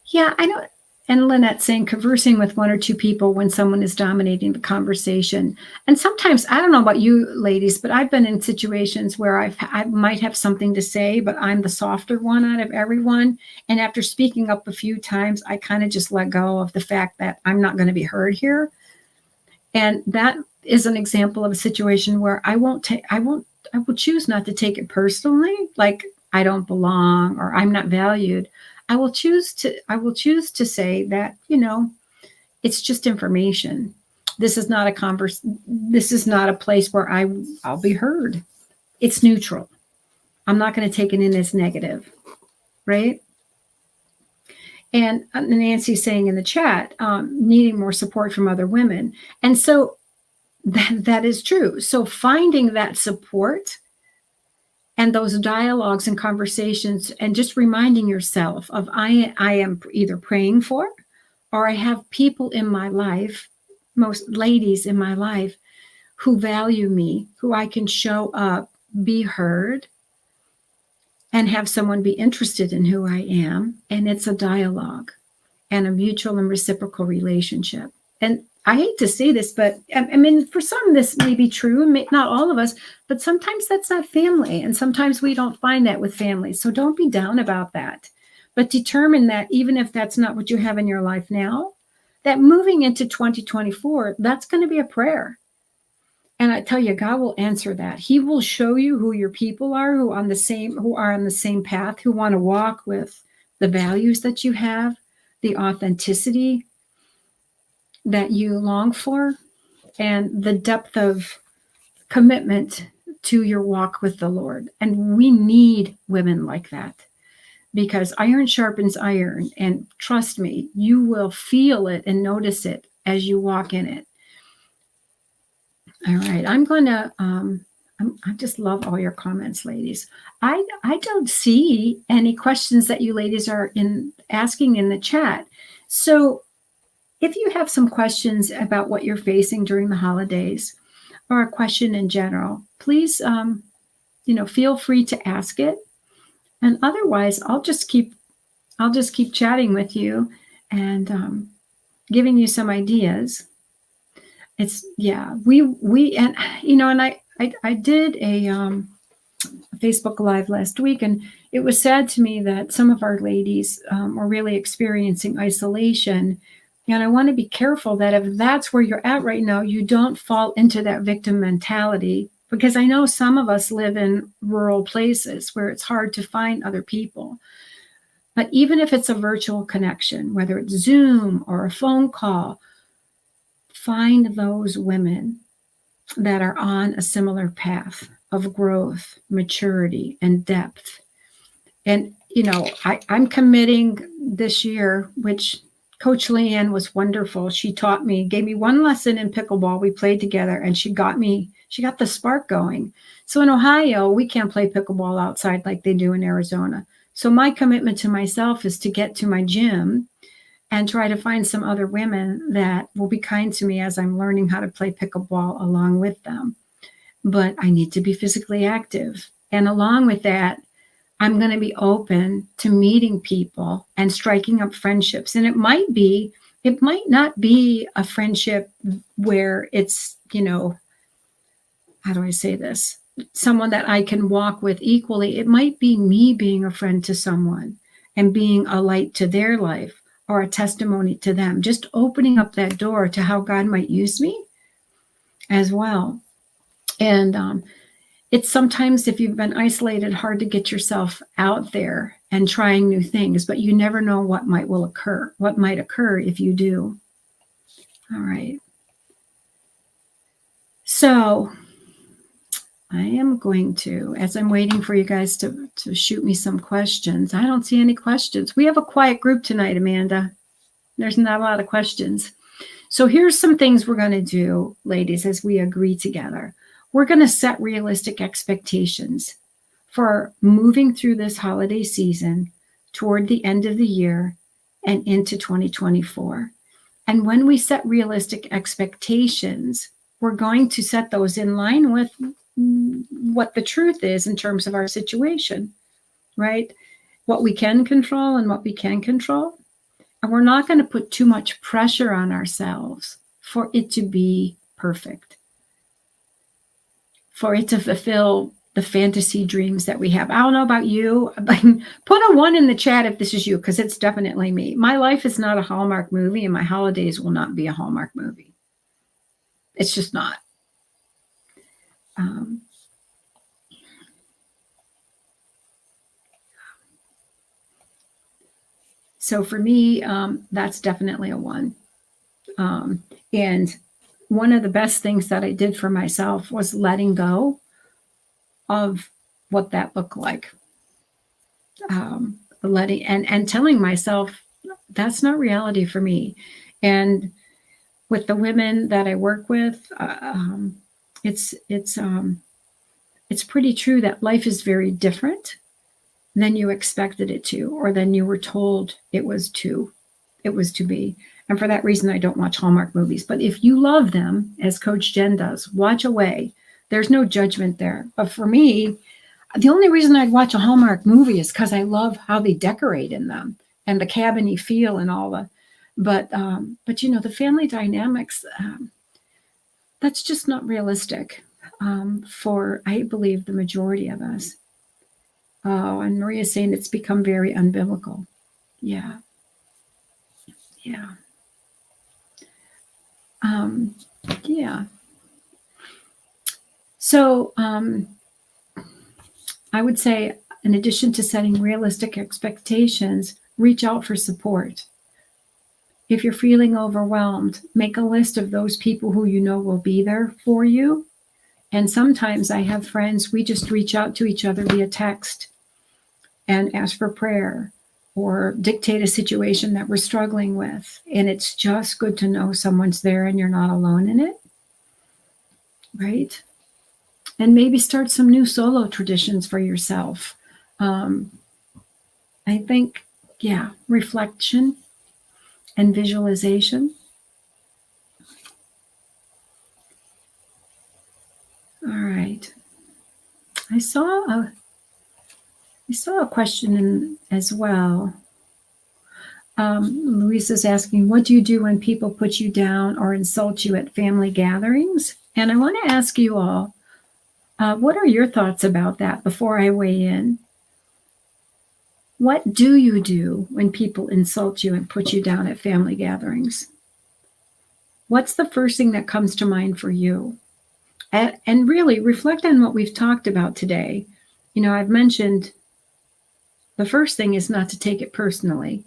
Yeah, I know. And Lynette saying conversing with one or two people when someone is dominating the conversation. And sometimes, I don't know about you ladies, but I've been in situations where I might have something to say, but I'm the softer one out of everyone. And after speaking up a few times, I kind of just let go of the fact that I'm not going to be heard here. And that is an example of a situation where I won't will choose not to take it personally, like I don't belong or I'm not valued. I will choose to say that, it's just information. This is not this is not a place where I'll be heard. It's neutral. I'm not going to take it in as negative, right? And Nancy's saying in the chat, needing more support from other women. And so that is true. So finding that support and those dialogues and conversations, and just reminding yourself of I am either praying for, or I have people in my life, most ladies in my life, who value me, who I can show up, be heard, and have someone be interested in who I am. And it's a dialogue and a mutual and reciprocal relationship. And I hate to say this, but I mean, for some, this may be true, not all of us, but sometimes that's not family. And sometimes we don't find that with families. So don't be down about that. But determine that even if that's not what you have in your life now, that moving into 2024, that's going to be a prayer. And I tell you, God will answer that. He will show you who your people are, who are on the same path, who want to walk with the values that you have, the authenticity that you long for, and the depth of commitment to your walk with the Lord. And we need women like that, because iron sharpens iron. And trust me, you will feel it and notice it as you walk in it. All right, I'm going to, I just love all your comments, ladies. I don't see any questions that you ladies are asking in the chat. So if you have some questions about what you're facing during the holidays, or a question in general, please, feel free to ask it. And otherwise, I'll just keep chatting with you and giving you some ideas. It's and I did a Facebook Live last week, and it was sad to me that some of our ladies were really experiencing isolation. And I want to be careful that if that's where you're at right now, you don't fall into that victim mentality, because I know some of us live in rural places where it's hard to find other people. But even if it's a virtual connection, whether it's Zoom or a phone call, find those women that are on a similar path of growth, maturity, and depth. And, I'm committing this year, which Coach Leanne was wonderful. She gave me one lesson in pickleball. We played together, and she got the spark going. So in Ohio, we can't play pickleball outside like they do in Arizona. So my commitment to myself is to get to my gym and try to find some other women that will be kind to me as I'm learning how to play pickleball along with them. But I need to be physically active. And along with that, I'm going to be open to meeting people and striking up friendships. And it might not be a friendship where it's, how do I say this? Someone that I can walk with equally. It might be me being a friend to someone and being a light to their life, or a testimony to them, just opening up that door to how God might use me as well. And it's sometimes, if you've been isolated, hard to get yourself out there and trying new things, but you never know what might occur if you do. All right. So I am going to, as I'm waiting for you guys to shoot me some questions. I don't see any questions. We have a quiet group tonight, Amanda. There's not a lot of questions. So here's some things we're going to do, ladies, as we agree together. We're going to set realistic expectations for moving through this holiday season toward the end of the year and into 2024. And when we set realistic expectations, we're going to set those in line with what the truth is in terms of our situation, right? What we can control and what we can control. And we're not going to put too much pressure on ourselves for it to be perfect, for it to fulfill the fantasy dreams that we have. I don't know about you, but put a 1 in the chat if this is you, because it's definitely me. My life is not a Hallmark movie, and my holidays will not be a Hallmark movie. It's just not. So for me, that's definitely a 1. And one of the best things that I did for myself was letting go of what that looked like. Letting and telling myself that's not reality for me. And with the women that I work with, it's pretty true that life is very different than you expected it to, or than you were told it was to be. And for that reason, I don't watch Hallmark movies. But if you love them, as Coach Jen does, watch away. There's no judgment there. But for me, the only reason I'd watch a Hallmark movie is because I love how they decorate in them and the cabiny feel and all the. But the family dynamics, that's just not realistic for, I believe, the majority of us. Oh, and Maria's saying it's become very unbiblical. Yeah. Yeah. Yeah. So I would say, in addition to setting realistic expectations, reach out for support. If you're feeling overwhelmed, make a list of those people who you know will be there for you. And sometimes I have friends, we just reach out to each other via text and ask for prayer or dictate a situation that we're struggling with. And it's just good to know someone's there and you're not alone in it. Right? And maybe start some new solo traditions for yourself. I think, reflection and visualization. All right. I saw a question as well. Louise is asking, what do you do when people put you down or insult you at family gatherings? And I want to ask you all, what are your thoughts about that before I weigh in? What do you do when people insult you and put you down at family gatherings? What's the first thing that comes to mind for you? And really reflect on what we've talked about today. I've mentioned the first thing is not to take it personally.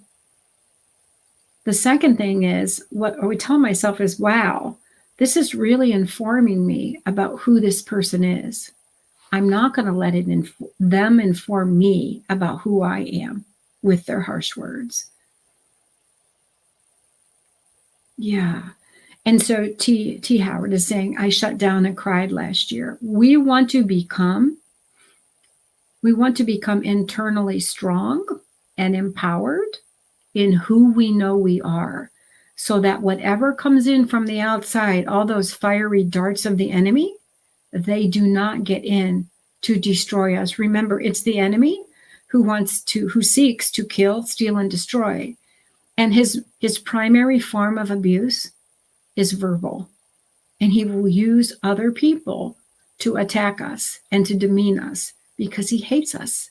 The second thing is, what I would tell myself is, wow, this is really informing me about who this person is. I'm not going to let them inform me about who I am with their harsh words. Yeah. And so T. Howard is saying, I shut down and cried last year. We want to become internally strong and empowered in who we know we are, so that whatever comes in from the outside, all those fiery darts of the enemy, they do not get in to destroy us. Remember, it's the enemy who seeks to kill, steal, and destroy. And his primary form of abuse is verbal. And he will use other people to attack us and to demean us because he hates us.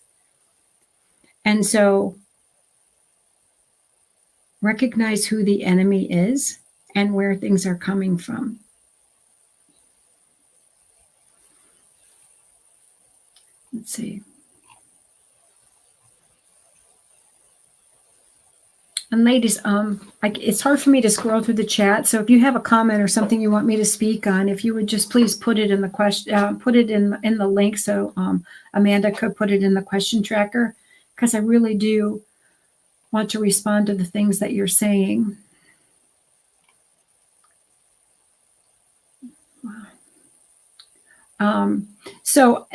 And so recognize who the enemy is and where things are coming from. Let's see. And ladies, it's hard for me to scroll through the chat. So if you have a comment or something you want me to speak on, if you would just please put it in the question, put it in the link, so Amanda could put it in the question tracker, because I really do want to respond to the things that you're saying. So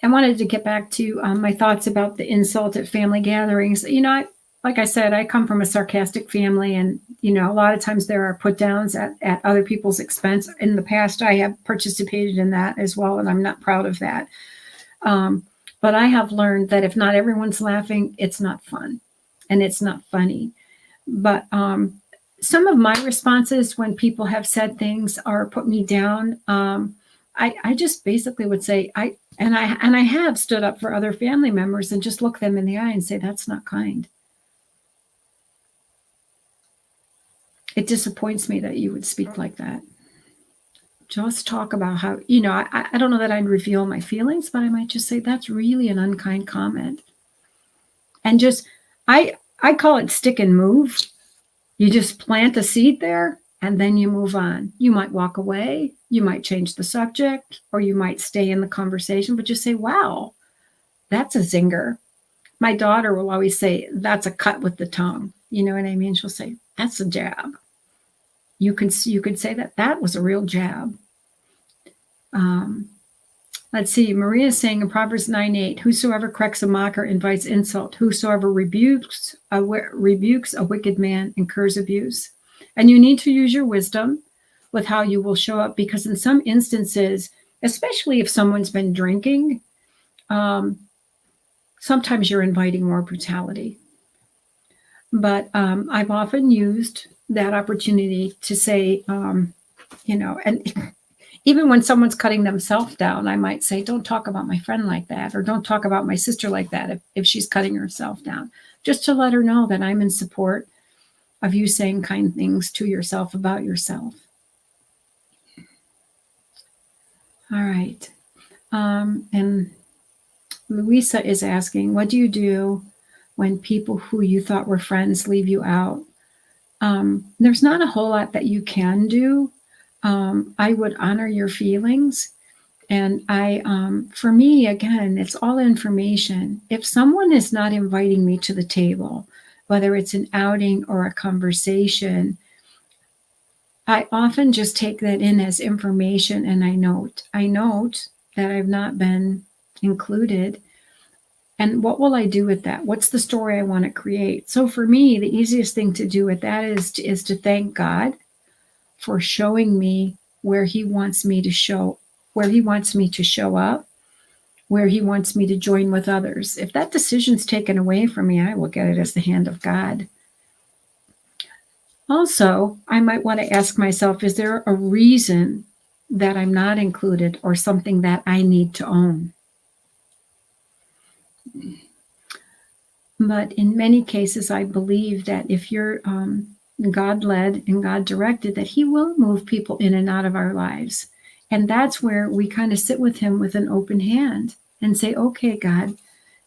I wanted to get back to my thoughts about the insult at family gatherings. Like I said, I come from a sarcastic family, and a lot of times there are put downs at other people's expense. In the past, I have participated in that as well, and I'm not proud of that. But I have learned that if not everyone's laughing, it's not fun, and it's not funny. But some of my responses when people have said things or put me down, I just basically would say, I have stood up for other family members and just look them in the eye and say, that's not kind. It disappoints me that you would speak like that. Just talk about how, I don't know that I'd reveal my feelings, but I might just say, that's really an unkind comment. And just, I I call it stick and move. You just plant a seed there and then you move on. You might walk away, you might change the subject, or you might stay in the conversation, but just say, wow, that's a zinger. My daughter will always say, that's a cut with the tongue. You know what I mean? She'll say, that's a jab. You could say that was a real jab. Let's see. Maria's saying in Proverbs 9:8, whosoever corrects a mocker invites insult. Whosoever rebukes a wicked man incurs abuse. And you need to use your wisdom with how you will show up, because in some instances, especially if someone's been drinking, sometimes you're inviting more brutality. But I've often used that opportunity to say, and even when someone's cutting themselves down, I might say, don't talk about my friend like that, or don't talk about my sister like that if she's cutting herself down, just to let her know that I'm in support of you saying kind things to yourself about yourself. All right. And Louisa is asking, what do you do when people who you thought were friends leave you out? There's not a whole lot that you can do. I would honor your feelings. And for me, again, it's all information. If someone is not inviting me to the table, whether it's an outing or a conversation, I often just take that in as information and I note that I've not been included. And what will I do with that? What's the story I want to create? So for me, the easiest thing to do with that is to thank God for showing me where he wants me to show up, where he wants me to join with others. If that decision's taken away from me, I will get it as the hand of God. Also, I might want to ask myself, is there a reason that I'm not included or something that I need to own? But in many cases, I believe that if you're God-led and God-directed, that he will move people in and out of our lives. And that's where we kind of sit with him with an open hand and say, okay, God,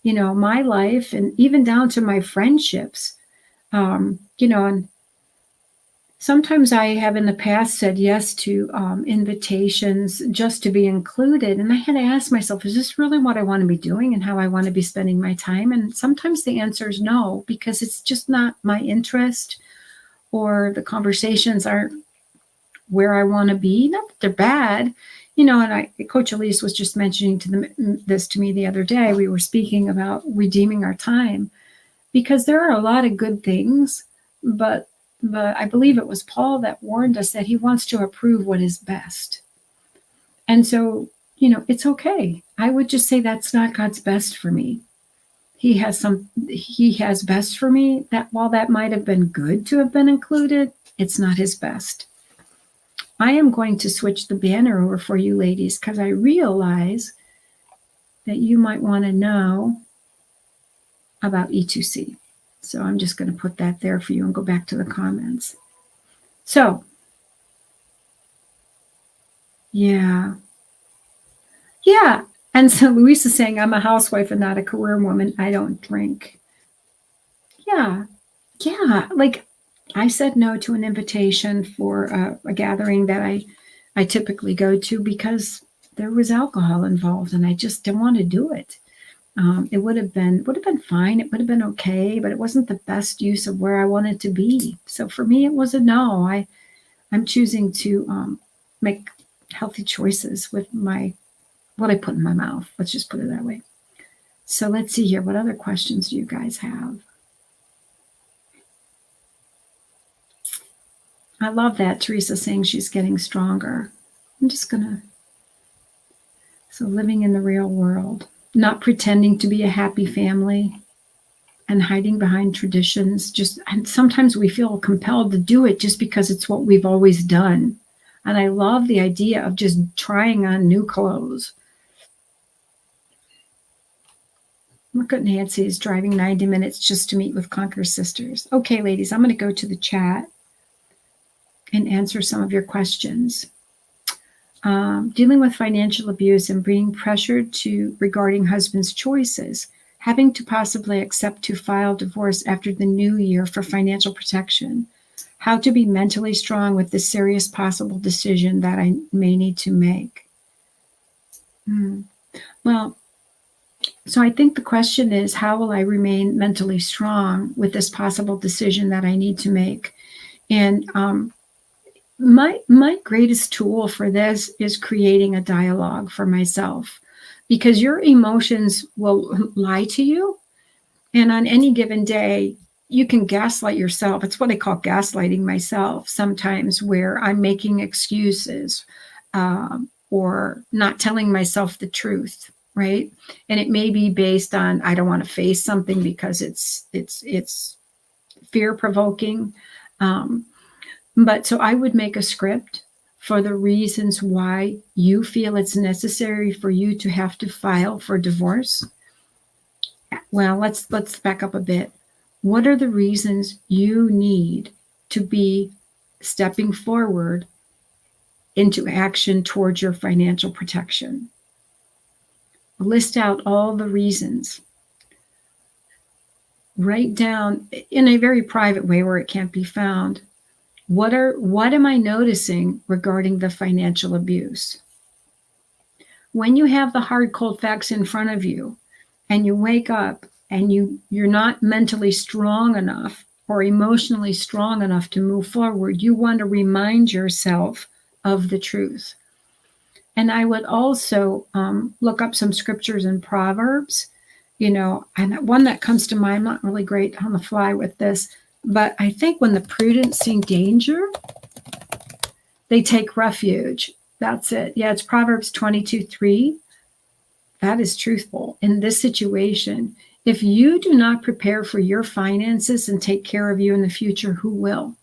my life, and even down to my friendships, and sometimes I have in the past said yes to invitations just to be included. And I had to ask myself, is this really what I want to be doing and how I want to be spending my time? And sometimes the answer is no, because it's just not my interest, or the conversations aren't where I want to be. Not that they're bad, and Coach Elise was just mentioning this to me the other day. We were speaking about redeeming our time, because there are a lot of good things, but I believe it was Paul that warned us that he wants to approve what is best. And so, it's okay. I would just say that's not God's best for me. He has best for me. That while that might have been good to have been included, it's not his best. I am going to switch the banner over for you ladies, because I realize that you might want to know about E2C. So I'm just going to put that there for you and go back to the comments. So, yeah. And so Luis is saying, I'm a housewife and not a career woman. I don't drink. Yeah. Like, I said no to an invitation for a gathering that I typically go to because there was alcohol involved, and I just didn't want to do it. It would have been fine. It would have been okay, but it wasn't the best use of where I wanted to be. So for me, it was a no. I'm choosing to make healthy choices with what I put in my mouth. Let's just put it that way. So let's see here. What other questions do you guys have? I love that. Teresa saying she's getting stronger. I'm just so living in the real world, not pretending to be a happy family and hiding behind traditions. And sometimes we feel compelled to do it just because it's what we've always done. And I love the idea of just trying on new clothes. Look at Nancy is driving 90 minutes just to meet with Conquer Sisters. Okay, ladies, I'm going to go to the chat and answer some of your questions. Dealing with financial abuse and being pressured regarding husband's choices. having to possibly accept to file divorce after the new year for financial protection, how to be mentally strong with the serious possible decision that I may need to make. Well, so I think the question is, how will I remain mentally strong with this possible decision that I need to make? And my greatest tool for this is creating a dialogue for myself, because your emotions will lie to you. And on any given day, you can gaslight yourself. It's what I call gaslighting myself sometimes, where I'm making excuses or not telling myself the truth, right? And it may be based on, I don't want to face something because it's fear provoking. But so I would make a script for the reasons why you feel it's necessary for you to have to file for divorce. Well, let's back up a bit. What are the reasons you need to be stepping forward into action towards your financial protection? List out all the reasons. Write down in a very private way where it can't be found. What am I noticing regarding the financial abuse? When you have the hard, cold facts in front of you and you wake up and you're not mentally strong enough or emotionally strong enough to move forward, you want to remind yourself of the truth. And I would also look up some scriptures in Proverbs, and one that comes to mind, I'm not really great on the fly with this, but I think when the prudent see danger, they take refuge. That's it. Yeah, it's Proverbs 22:3. That is truthful. In this situation, if you do not prepare for your finances and take care of you in the future, who will?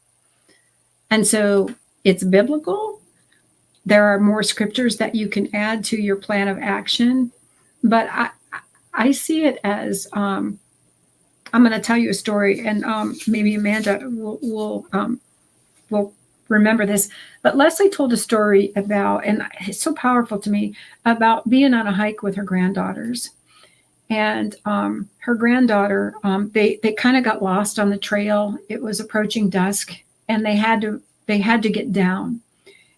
And so it's biblical. There are more scriptures that you can add to your plan of action. But I see it as, I'm going to tell you a story, and maybe Amanda will remember this. But Leslie told a story about, and it's so powerful to me, about being on a hike with her granddaughters. And her granddaughter, they kind of got lost on the trail. It was approaching dusk, and they had to get down.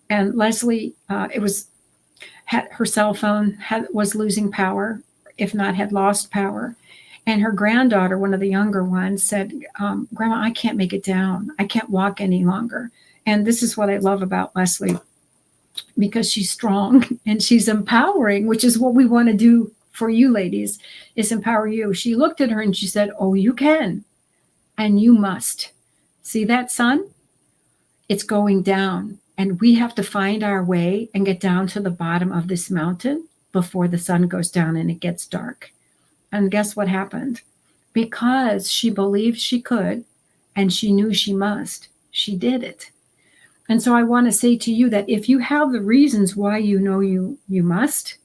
And Leslie, her cell phone was losing power, if not had lost power. And her granddaughter, one of the younger ones, said, Grandma, I can't make it down. I can't walk any longer. And this is what I love about Leslie, because she's strong and she's empowering, which is what we want to do for you ladies, is empower you. She looked at her and she said, oh, you can, and you must. See that sun? It's going down. And we have to find our way and get down to the bottom of this mountain before the sun goes down and it gets dark. And guess what happened? Because she believed she could and she knew she must, she did it. And so I want to say to you that if you have the reasons why you know you must,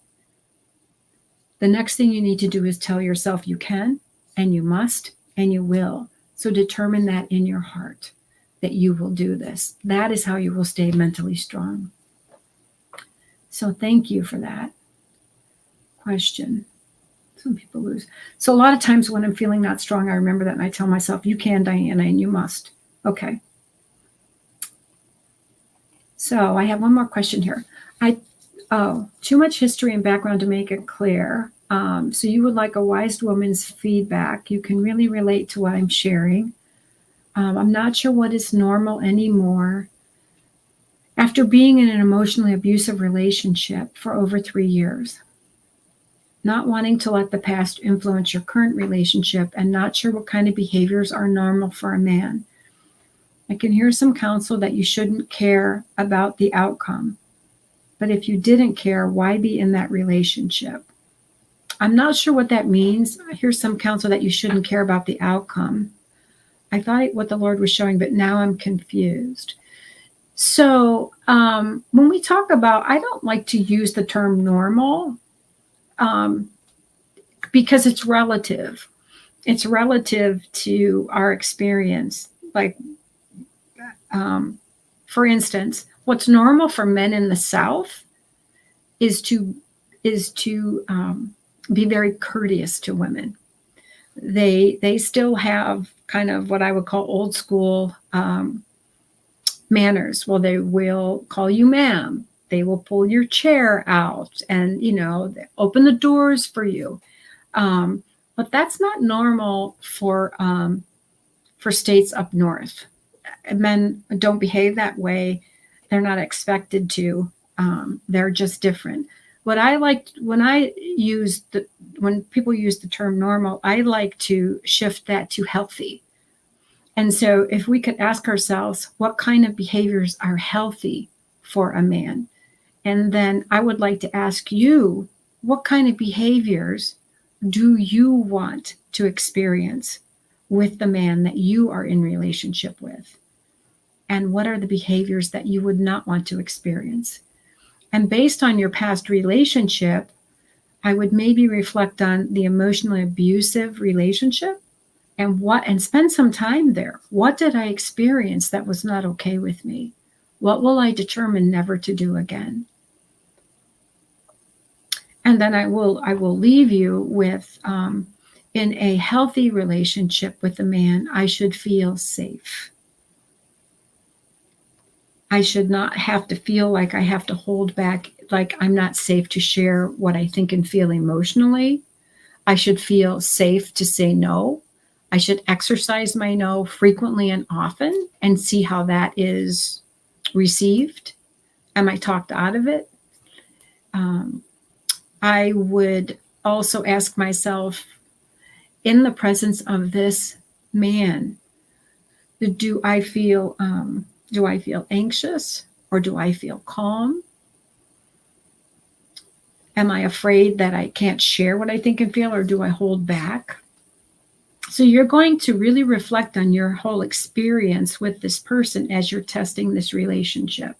the next thing you need to do is tell yourself you can and you must and you will. So determine that in your heart that you will do this. That is how you will stay mentally strong. So thank you for that question. Some people lose. So a lot of times when I'm feeling not strong, I remember that and I tell myself, you can, Diana, and you must. Okay. So I have one more question here. Too much history and background to make it clear. So you would like a wise woman's feedback. You can really relate to what I'm sharing. I'm not sure what is normal anymore. After being in an emotionally abusive relationship for over 3 years, not wanting to let the past influence your current relationship, and not sure what kind of behaviors are normal for a man. I can hear some counsel that you shouldn't care about the outcome. But if you didn't care, why be in that relationship? I'm not sure what that means. I hear some counsel that you shouldn't care about the outcome. I thought what the Lord was showing, but now I'm confused. So when we talk about, I don't like to use the term normal because it's relative. It's relative to our experience. Like, for instance, what's normal for men in the South is to be very courteous to women. They still have kind of what I would call old school manners. Well, they will call you ma'am. They will pull your chair out and, open the doors for you. But that's not normal for states up north. Men don't behave that way. They're not expected to. They're just different. What I like when people use the term normal, I like to shift that to healthy. And so if we could ask ourselves, what kind of behaviors are healthy for a man? And then I would like to ask you, what kind of behaviors do you want to experience with the man that you are in relationship with? And what are the behaviors that you would not want to experience? And based on your past relationship, I would maybe reflect on the emotionally abusive relationship and spend some time there. What did I experience that was not okay with me? What will I determine never to do again? And then I will leave you with, in a healthy relationship with a man, I should feel safe. I should not have to feel like I have to hold back, like I'm not safe to share what I think and feel emotionally. I should feel safe to say no. I should exercise my no frequently and often and see how that is received. Am I talked out of it? I would also ask myself, in the presence of this man, do I feel anxious or do I feel calm? Am I afraid that I can't share what I think and feel, or do I hold back? So you're going to really reflect on your whole experience with this person as you're testing this relationship.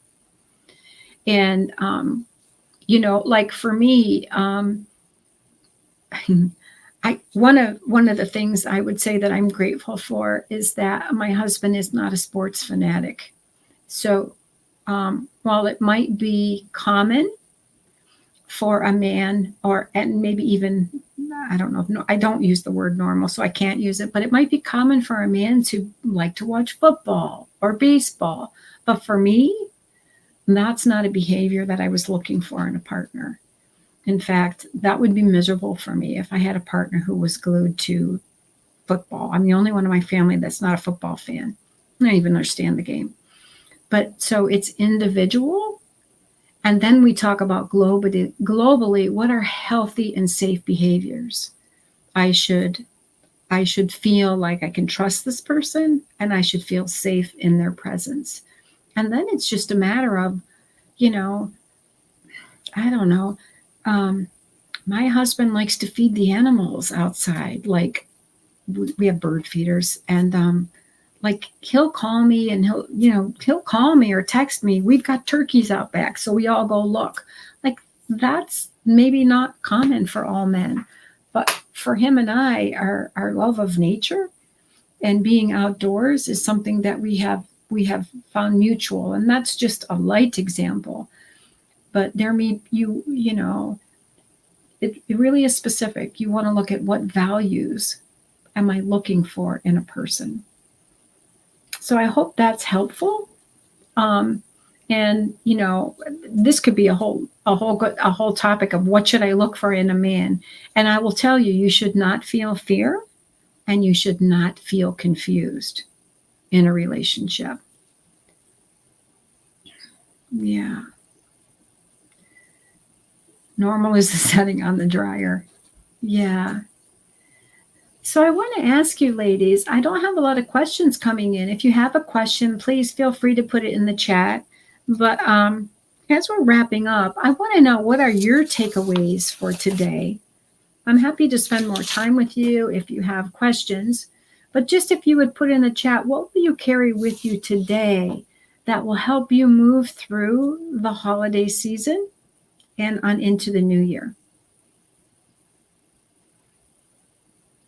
And, like for me, one of the things I would say that I'm grateful for is that my husband is not a sports fanatic. So while it might be common for a man, and maybe even, I don't know, no, I don't use the word normal, so I can't use it, but it might be common for a man to like to watch football or baseball. But for me, that's not a behavior that I was looking for in a partner. In fact, that would be miserable for me if I had a partner who was glued to football. I'm the only one in my family that's not a football fan. I don't even understand the game. But so it's individual. And then we talk about globally, what are healthy and safe behaviors? I should feel like I can trust this person, and I should feel safe in their presence. And then it's just a matter of, I don't know. My husband likes to feed the animals outside. Like we have bird feeders, and like he'll call me and he'll call me or text me, we've got turkeys out back, so we all go look. Like that's maybe not common for all men, but for him and I, our love of nature and being outdoors is something that we have found mutual. And that's just a light example, but it really is specific. You want to look at what values am I looking for in a person. So I hope that's helpful. And this could be a whole topic of what should I look for in a man. And I will tell you, you should not feel fear and you should not feel confused in a relationship. Yeah. Normal is the setting on the dryer. Yeah. So I want to ask you, ladies, I don't have a lot of questions coming in. If you have a question, please feel free to put it in the chat. But as we're wrapping up, I want to know, what are your takeaways for today? I'm happy to spend more time with you if you have questions. But just if you would put in the chat, what will you carry with you today that will help you move through the holiday season and on into the new year?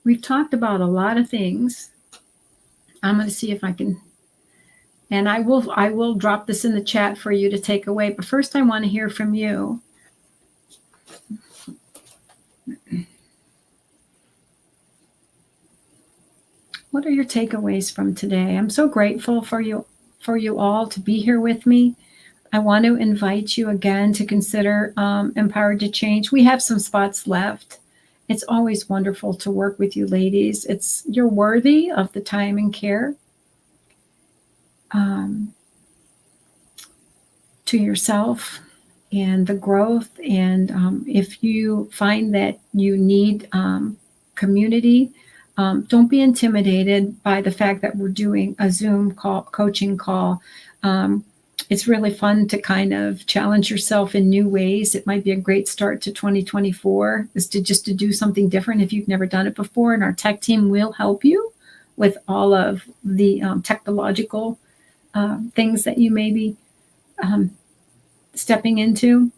We've talked about a lot of things. I'm going to see if I can, and I will drop this in the chat for you to take away. But first, I want to hear from you. What are your takeaways from today? I'm so grateful for you all to be here with me. I want to invite you again to consider Empowered to Change. We have some spots left. It's always wonderful to work with you ladies. You're worthy of the time and care. To yourself and the growth. And if you find that you need community, don't be intimidated by the fact that we're doing a Zoom coaching call. It's really fun to kind of challenge yourself in new ways. It might be a great start to 2024 is to do something different if you've never done it before. And our tech team will help you with all of the technological things that you may be stepping into.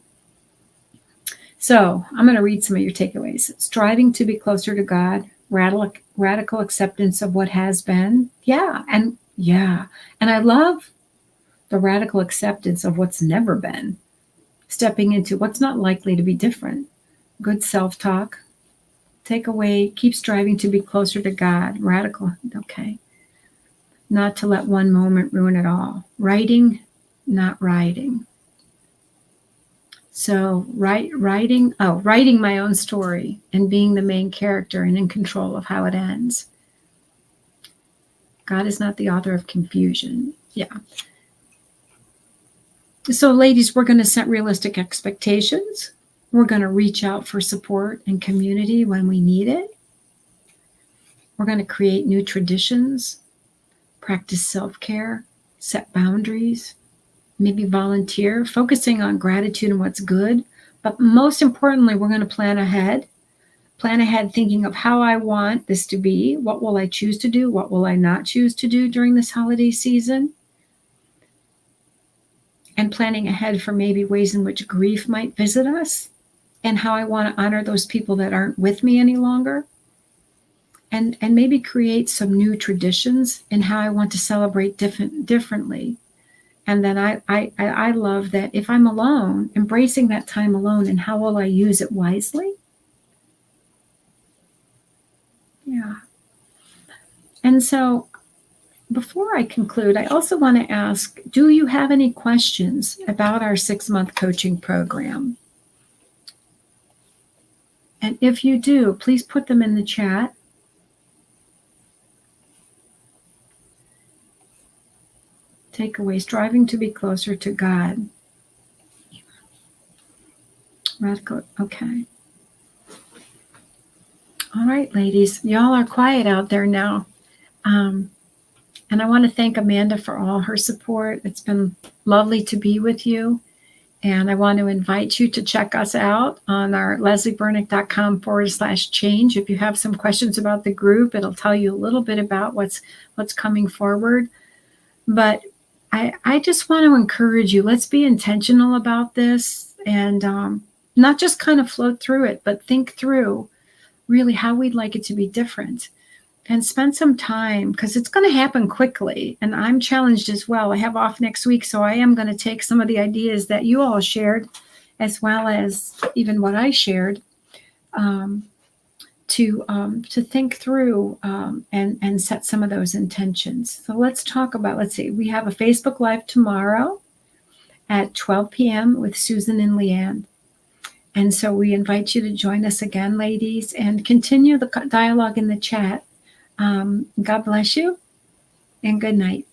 So I'm going to read some of your takeaways. Striving to be closer to God, radical acceptance of what has been. And I love the radical acceptance of what's never been. Stepping into what's not likely to be different. Good self-talk. Takeaway, keep striving to be closer to God. Radical, okay. Not to let one moment ruin it all. Writing, not riding. So writing my own story and being the main character and in control of how it ends. God is not the author of confusion. Yeah. So ladies, we're going to set realistic expectations. We're going to reach out for support and community when we need it. We're going to create new traditions, practice self-care, set boundaries, maybe volunteer, focusing on gratitude and what's good. But most importantly, we're going to plan ahead thinking of how I want this to be. What will I choose to do? What will I not choose to do during this holiday season? And planning ahead for maybe ways in which grief might visit us and how I want to honor those people that aren't with me any longer. And maybe create some new traditions in how I want to celebrate differently. And then I love that if I'm alone, embracing that time alone and how will I use it wisely? Yeah. And so before I conclude, I also want to ask, do you have any questions about our 6-month coaching program? And if you do, please put them in the chat. Takeaways, striving to be closer to God. Radical, okay. All right, ladies, y'all are quiet out there now. And I want to thank Amanda for all her support. It's been lovely to be with you. And I want to invite you to check us out on our lesliebernick.com/change. If you have some questions about the group, it'll tell you a little bit about what's coming forward. But I just want to encourage you, let's be intentional about this and not just kind of float through it, but think through really how we'd like it to be different. And spend some time because it's going to happen quickly. And I'm challenged as well. I have off next week, so I am going to take some of the ideas that you all shared, as well as even what I shared, to think through and set some of those intentions. So let's talk about. Let's see. We have a Facebook Live tomorrow at 12 p.m. with Susan and Leanne. And so we invite you to join us again, ladies, and continue the dialogue in the chat. God bless you and good night.